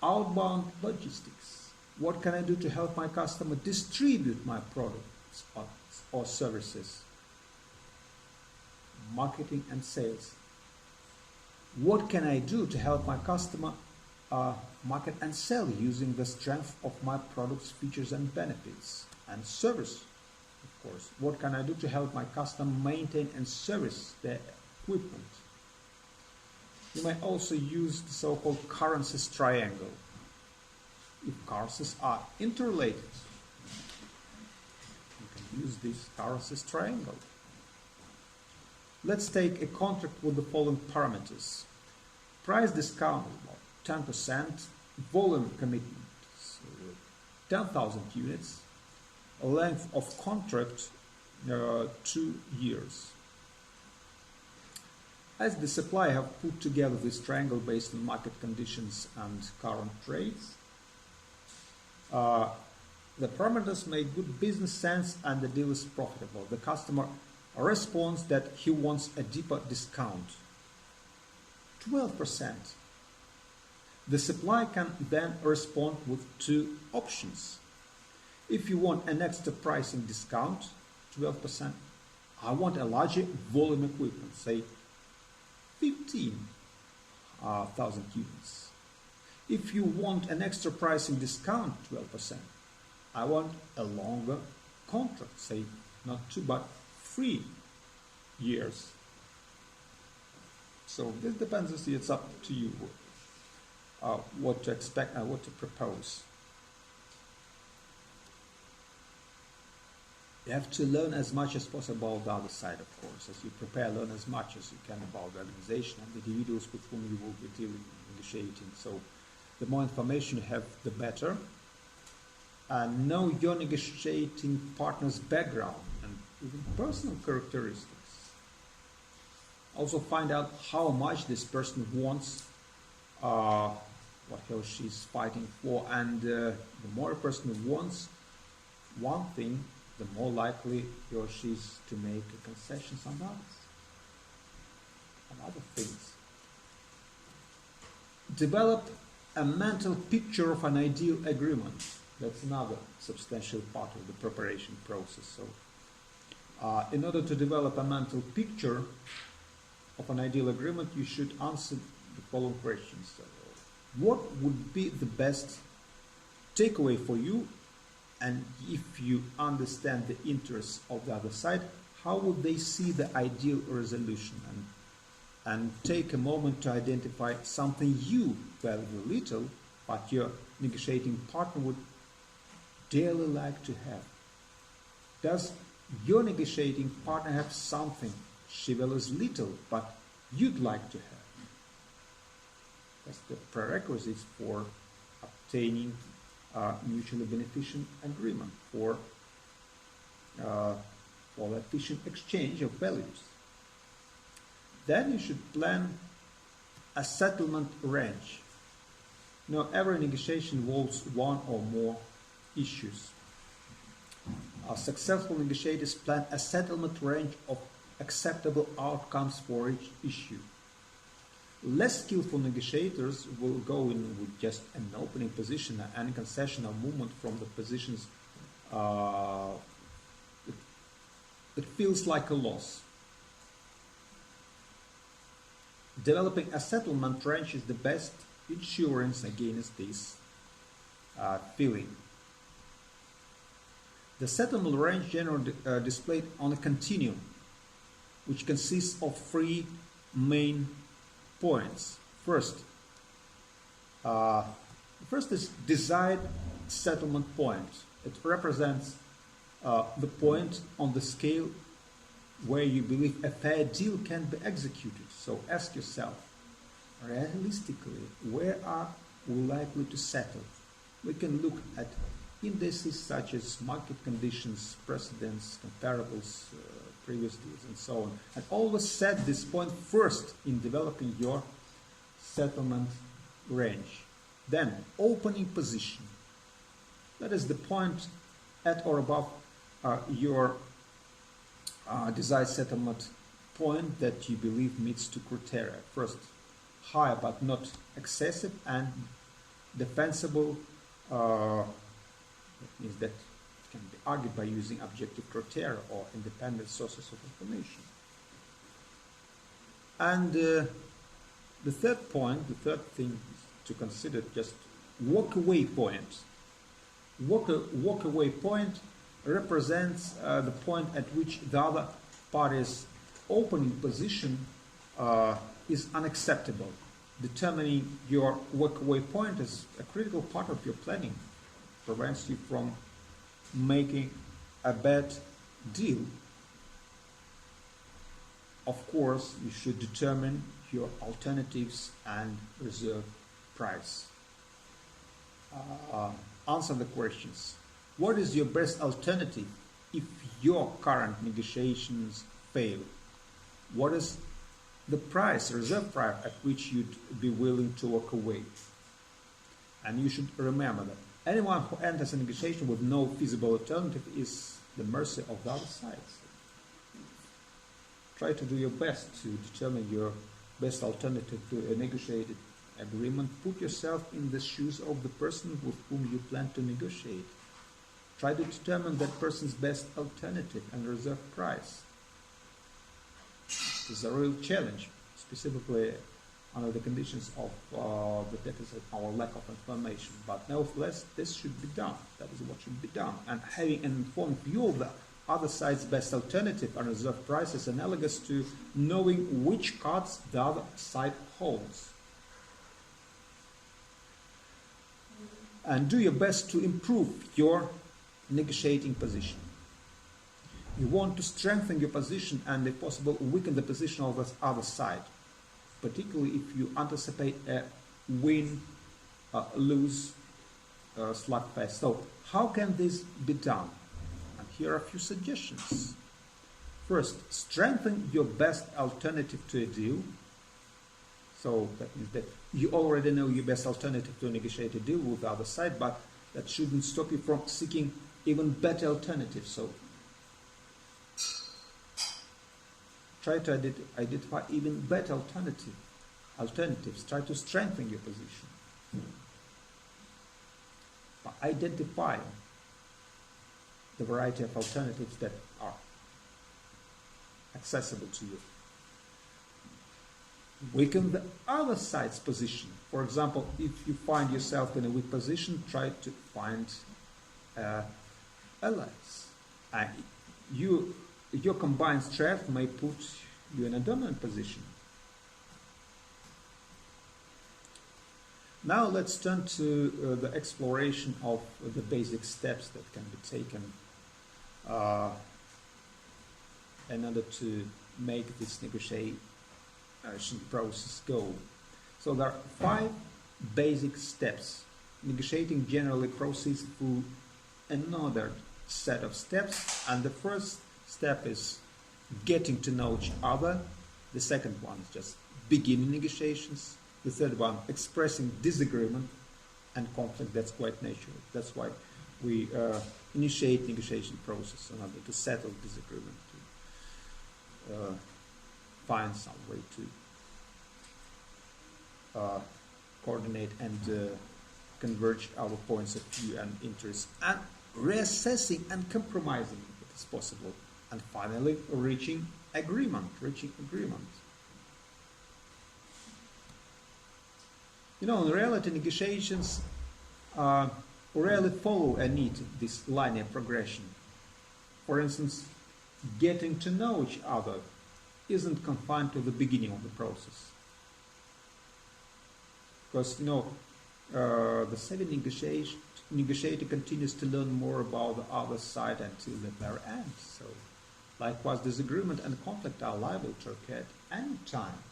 Outbound logistics. What can I do to help my customer distribute my products or services? Marketing and sales. What can I do to help my customer market and sell using the strength of my products, features and benefits? And service, of course. What can I do to help my customer maintain and service their equipment? You may also use the so-called currencies triangle. If currencies are interrelated, you can use this currencies triangle. Let's take a contract with the following parameters. Price discount about 10%, volume commitment 10,000 units, length of contract 2 years. As the supplier have put together this triangle based on market conditions and current rates, the parameters make good business sense and the deal is profitable. The customer responds that he wants a deeper discount, 12%. The supplier can then respond with 2 options. If you want an extra pricing discount, 12%, I want a larger volume equipment, say 15,000 units. If you want an extra pricing discount, 12%, I want a longer contract, say not 2 but 3 years. So this depends, it's up to you what to expect and what to propose. You have to learn as much as possible about the other side, of course. As you prepare, learn as much as you can about the organization and the individuals with whom you will be dealing, negotiating. So the more information you have, the better. And know your negotiating partner's background and even personal characteristics. Also find out how much this person wants, what he or she is fighting for, and the more a person wants one thing, the more likely he or she is to make concessions on others, on other things. Develop a mental picture of an ideal agreement. That's another substantial part of the preparation process. So, in order to develop a mental picture of an ideal agreement, you should answer the following questions. So, what would be the best takeaway for you? And if you understand the interests of the other side, how would they see the ideal resolution? And take a moment to identify something you value little, but your negotiating partner would dearly like to have. Does your negotiating partner have something she values little, but you'd like to have? That's the prerequisites for obtaining a mutually beneficial agreement, for the efficient exchange of values. Then you should plan a settlement range. Now, every negotiation involves one or more issues. Successful negotiators plan a settlement range of acceptable outcomes for each issue. Less skillful negotiators will go in with just an opening position and concession or movement from the positions it feels like a loss. Developing a settlement range is the best insurance against this feeling. The settlement range generally displayed on a continuum, which consists of 3 main points. First is desired settlement point. It represents the point on the scale where you believe a fair deal can be executed. So ask yourself, realistically, where are we likely to settle? We can look at indices such as market conditions, precedents, comparables, previous deals, and so on. And always set this point first in developing your settlement range. Then, opening position. That is the point at or above your desired settlement point that you believe meets two criteria. First, high but not excessive, and defensible. That means that it can be argued by using objective criteria or independent sources of information. And the third point, the third thing to consider, just walk-away point. Walk-away point represents the point at which the other party's opening position is unacceptable. Determining your walk-away point is a critical part of your planning. Prevents you from making a bad deal. Of course, you should determine your alternatives and reserve price. Answer the questions. What is your best alternative if your current negotiations fail? What is the price, reserve price, at which you'd be willing to walk away? And you should remember that anyone who enters a negotiation with no feasible alternative is the mercy of the other side. Try to do your best to determine your best alternative to a negotiated agreement. Put yourself in the shoes of the person with whom you plan to negotiate. Try to determine that person's best alternative and reserve price. This is a real challenge, specifically under the conditions of the deficit or lack of information. But nevertheless, this should be done. That is what should be done. And having an informed view of the other side's best alternative and reserve price is analogous to knowing which cards the other side holds. And do your best to improve your negotiating position. You want to strengthen your position and, if possible, weaken the position of the other side, particularly if you anticipate a win-lose slugfest. So, how can this be done? And here are a few suggestions. First, strengthen your best alternative to a deal. So that means that you already know your best alternative to negotiate a deal with the other side, but that shouldn't stop you from seeking even better alternatives. So try to identify even better alternatives. Try to strengthen your position. Identify the variety of alternatives that are accessible to you. Weaken the other side's position. For example, if you find yourself in a weak position, try to find allies. Your combined strength may put you in a dominant position. Now let's turn to the exploration of the basic steps that can be taken in order to make this negotiation process go. So there are 5 basic steps. Negotiating generally proceeds through another set of steps, and the first step is getting to know each other. The second one is just beginning negotiations. The third one, expressing disagreement and conflict. That's quite natural. That's why we initiate negotiation process in order to settle disagreement, to find some way to coordinate and converge our points of view and interests, and reassessing and compromising if it is possible, and finally reaching agreement. You know, in reality, negotiations rarely follow a neat, this linear progression. For instance, getting to know each other isn't confined to the beginning of the process. Because, you know, the savvy negotiator continues to learn more about the other side until the very end. So, likewise, disagreement and conflict are liable to occur at any time.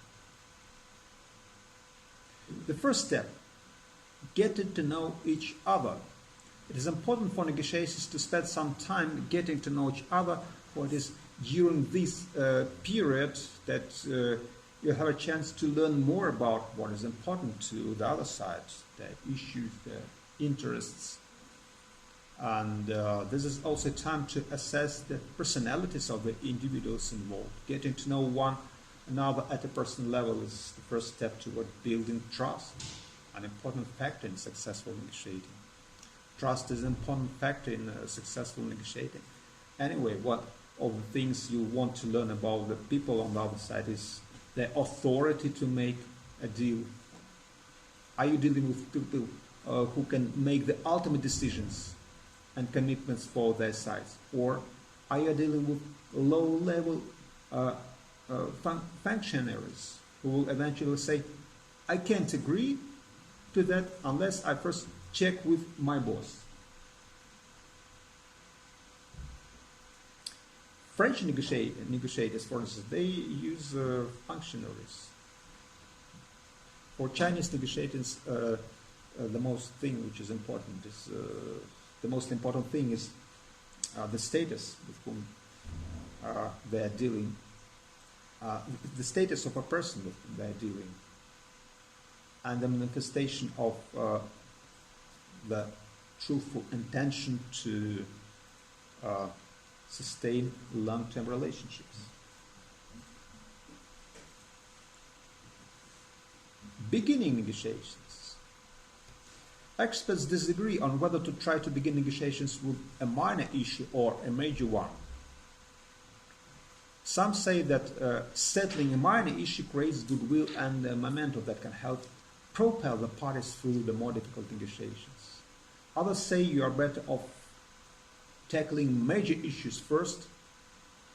The first step, getting to know each other. It is important for negotiations to spend some time getting to know each other, for it is during this period that you have a chance to learn more about what is important to the other side, their issues, their interests. And this is also a time to assess the personalities of the individuals involved. Getting to know one another at a personal level is the first step toward building trust, an important factor in successful negotiating. Trust is an important factor in successful negotiating. Anyway, what of the things you want to learn about the people on the other side is the authority to make a deal. Are you dealing with people who can make the ultimate decisions and commitments for their sides? Or are you dealing with low-level functionaries who will eventually say, I can't agree to that unless I first check with my boss? French negotiators, for instance, they use functionaries. For Chinese negotiators, the most important thing is the status with whom they are dealing, the status of a person with whom they are dealing, and the manifestation of the truthful intention to sustain long-term relationships. Beginning negotiations. Experts disagree on whether to try to begin negotiations with a minor issue or a major one. Some say that settling a minor issue creates goodwill and momentum that can help propel the parties through the more difficult negotiations. Others say you are better off tackling major issues first,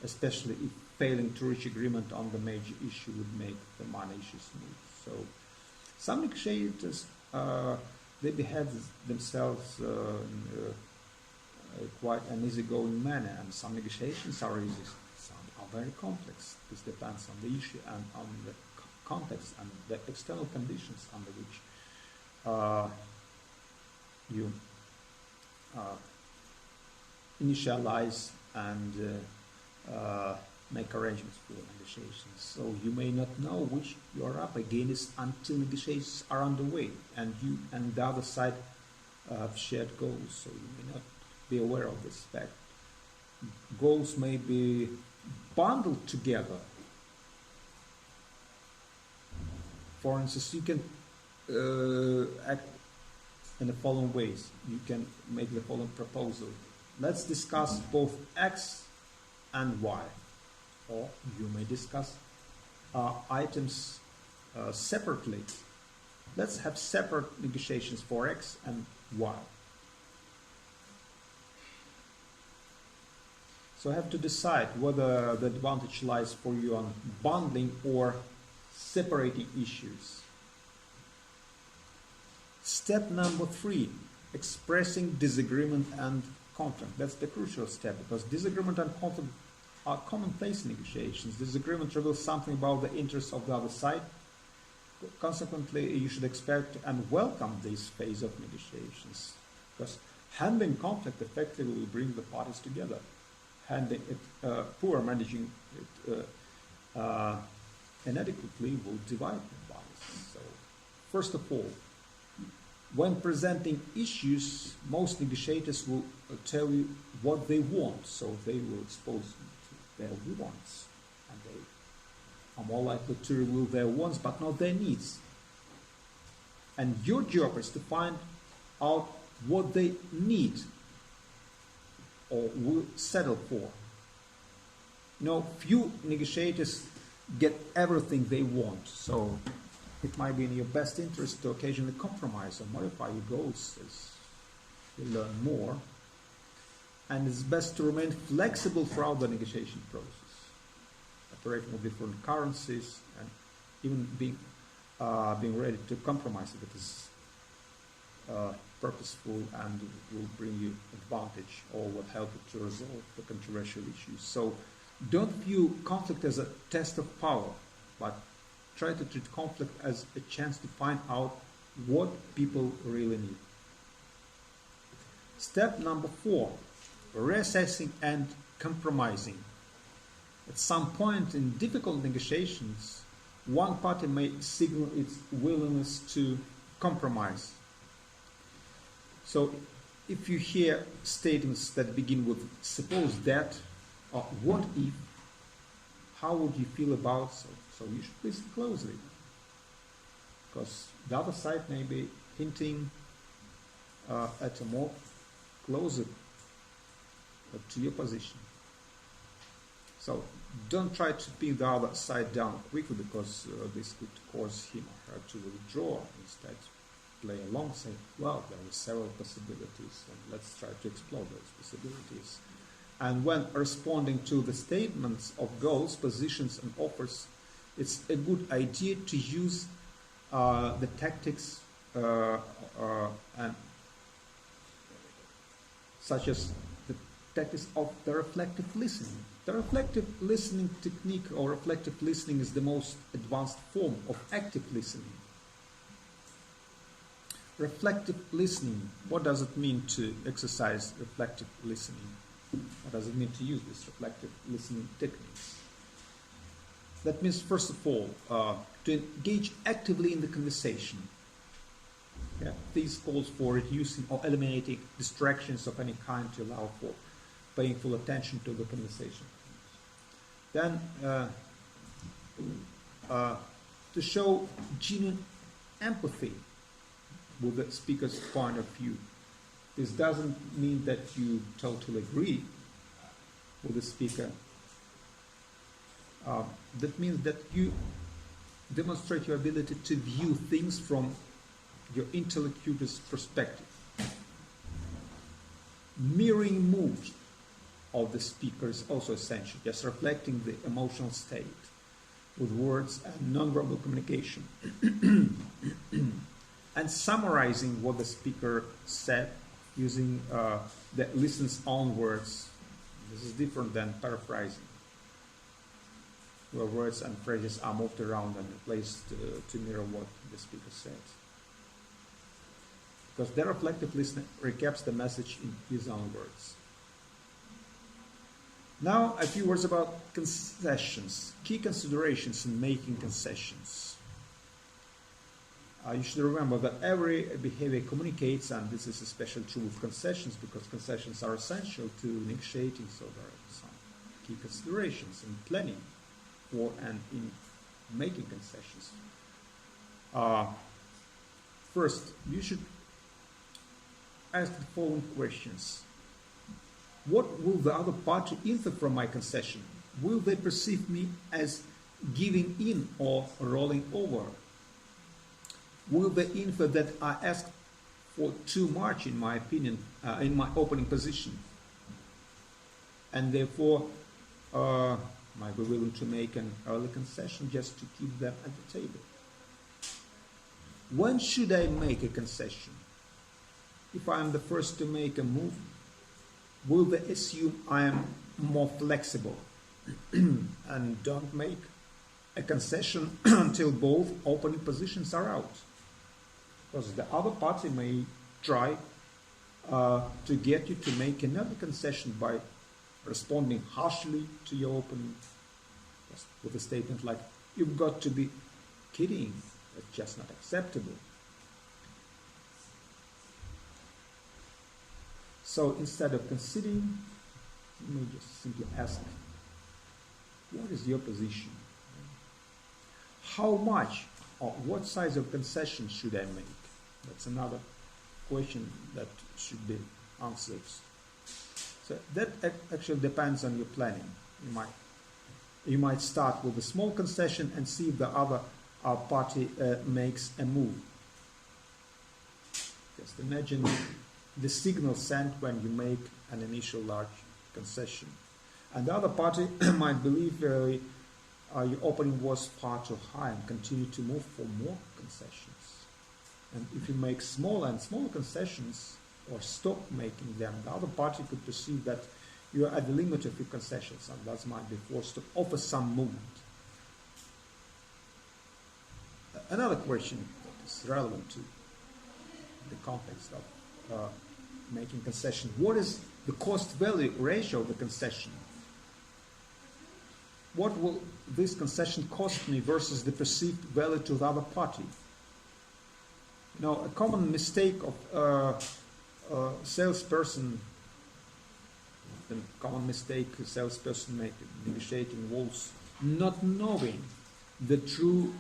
especially if failing to reach agreement on the major issue would make the minor issues smooth. So some negotiators, they behave themselves in quite an easygoing manner, and some negotiations are easy, some are very complex. This depends on the issue and on the context and the external conditions under which you initialize and make arrangements for negotiations. So you may not know which you are up against until negotiations are underway, and you and the other side have shared goals, so you may not be aware of this fact. Goals may be bundled together. For instance, you can act in the following ways. You can make the following proposal. Let's discuss both X and Y. Or you may discuss items separately. Let's have separate negotiations for X and Y. So I have to decide whether the advantage lies for you on bundling or separating issues. Step number 3, expressing disagreement and conflict. That's the crucial step, because disagreement and conflict are commonplace in negotiations. Disagreement reveals something about the interests of the other side. Consequently, you should expect and welcome this phase of negotiations, because handling conflict effectively will bring the parties together. Handling it poor, managing it inadequately will divide the parties. So, first of all, when presenting issues, most negotiators will tell you what they want, so they will expose you to their wants, and they are more likely to reveal their wants but not their needs. And your job is to find out what they need or will settle for. You know, few negotiators get everything they want, so it might be in your best interest to occasionally compromise or modify your goals as you learn more. And it's best to remain flexible throughout the negotiation process, operating with different currencies and even being ready to compromise if it is purposeful and will bring you advantage or will help you to resolve the controversial issues. So don't view conflict as a test of power, but try to treat conflict as a chance to find out what people really need. Step number 4, reassessing and compromising. At some point in difficult negotiations, one party may signal its willingness to compromise. So if you hear statements that begin with suppose that or what if, how would you feel about so? So you should listen closely, because the other side may be hinting at a more closer to your position. So don't try to pin the other side down quickly, because this could cause him or her to withdraw. Instead, play along, say, well, there are several possibilities, and let's try to explore those possibilities. And when responding to the statements of goals, positions, and offers, it's a good idea to use the tactics and such as the tactics of the reflective listening. The reflective listening technique or reflective listening is the most advanced form of active listening. Reflective listening, what does it mean to exercise reflective listening? What does it mean to use this reflective listening techniques? That means, first of all, to engage actively in the conversation. Yeah, this calls for reducing or eliminating distractions of any kind to allow for paying full attention to the conversation. Then, to show genuine empathy with the speaker's point of view. This doesn't mean that you totally agree with the speaker. That means that you demonstrate your ability to view things from your interlocutor's perspective. Mirroring moods of the speaker is also essential, just reflecting the emotional state with words and nonverbal communication. And summarizing what the speaker said using the listener's own words. This is different than paraphrasing, where words and phrases are moved around and replaced to mirror what the speaker said. Because the reflective listener recaps the message in his own words. Now, a few words about concessions. Key considerations in making concessions. You should remember that every behavior communicates, and this is especially true with concessions, because concessions are essential to negotiating, so there are some key considerations in planning for and in making concessions. First, you should ask the following questions. What will the other party infer from my concession? Will they perceive me as giving in or rolling over? Will they infer that I asked for too much, in my opinion, in my opening position, and therefore might be willing to make an early concession just to keep them at the table? When should I make a concession? If I am the first to make a move, will they assume I am more flexible and don't make a concession until both opening positions are out? Because the other party may try to get you to make another concession by responding harshly to your opening, with a statement like, "You've got to be kidding, it's just not acceptable." So instead of conceding, you may just simply ask, what is your position? How much or what size of concession should I make? That's another question that should be answered. So that actually depends on your planning. You might start with a small concession and see if the other party makes a move. Just imagine the signal sent when you make an initial large concession. And the other party might believe your opening was far too high and continue to move for more concessions. And if you make smaller and smaller concessions or stop making them, the other party could perceive that you are at the limit of your concessions and thus might be forced to offer some movement. Another question that is relevant to the context of making concession: what is the cost-value ratio of the concession? What will this concession cost me versus the perceived value to the other party? Now, a common mistake of Salesperson, the common mistake a salesperson make negotiating involves not knowing the true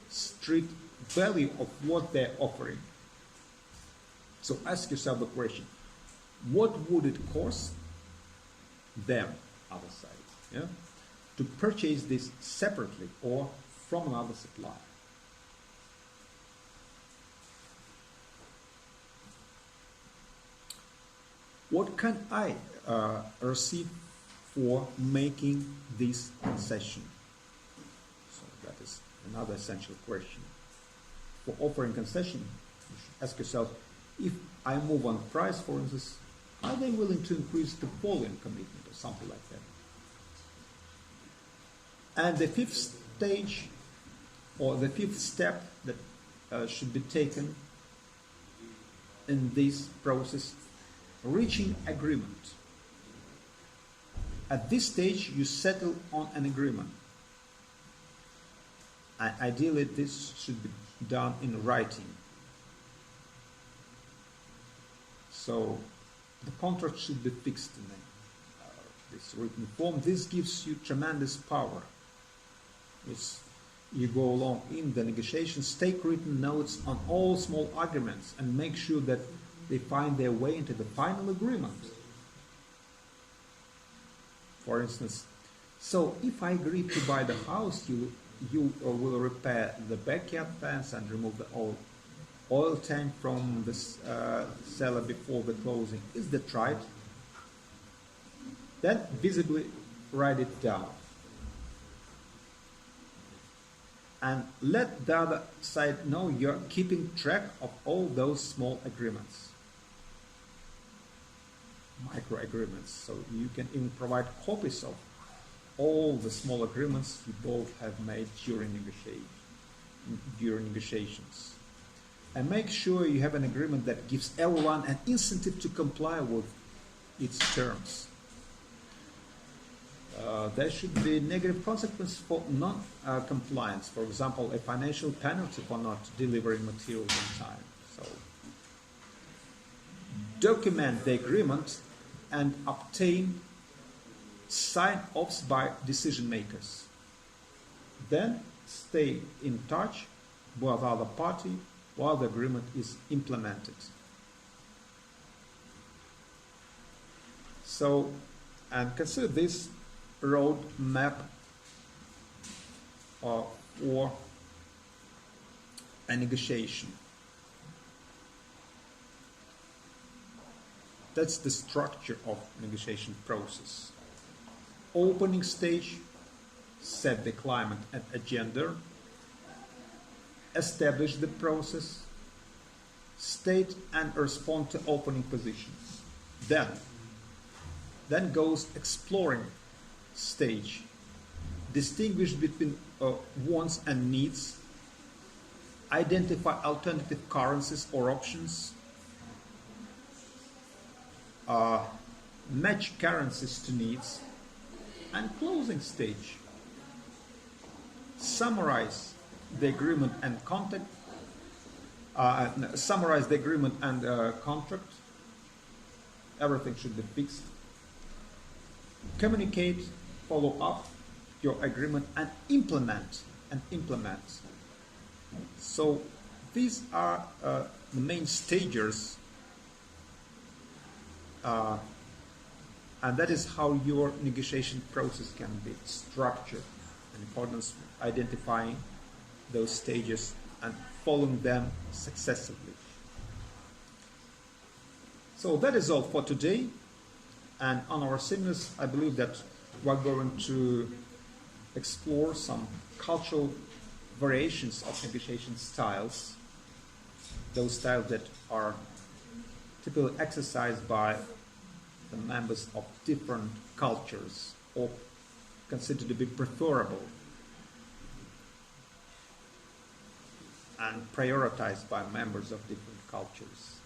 street value of what they're offering. So ask yourself the question, what would it cost them, other side, yeah, to purchase this separately or from another supplier? What can I receive for making this concession? So that is another essential question. For offering concession, you should ask yourself, if I move on price, for instance, are they willing to increase the volume commitment or something like that? And the fifth stage, or the fifth step that should be taken in this process, reaching agreement. At this stage, you settle on an agreement. And ideally, this should be done in writing. So the contract should be fixed in this written form. This gives you tremendous power. As you go along in the negotiations, take written notes on all small arguments and make sure that they find their way into the final agreement. For instance, so if I agree to buy the house, you will repair the backyard fence and remove the oil tank from the cellar before the closing. Is that right? Then visibly write it down. And let the other side know you're keeping track of all those small agreements. Micro agreements. So you can even provide copies of all the small agreements you both have made during negotiations. And make sure you have an agreement that gives everyone an incentive to comply with its terms. There should be negative consequences for non-compliance. For example, a financial penalty for not delivering materials on time. So, document the agreement and obtain sign-offs by decision makers. Then stay in touch with the other party while the agreement is implemented. So, and consider this road map for a negotiation. That's the structure of negotiation process. Opening stage, set the climate and agenda, establish the process, state and respond to opening positions. Then goes exploring stage, distinguish between wants and needs, identify alternative currencies or options, match currencies to needs, and closing stage. Summarize the agreement and contract. Contract. Everything should be fixed. Communicate, follow up your agreement, and implement. So these are the main stages. And that is how your negotiation process can be structured in accordance with identifying those stages and following them successively. So that is all for today. And on our seminars, I believe that we're going to explore some cultural variations of negotiation styles, those styles that are typically exercised by the members of different cultures or considered to be preferable and prioritized by members of different cultures.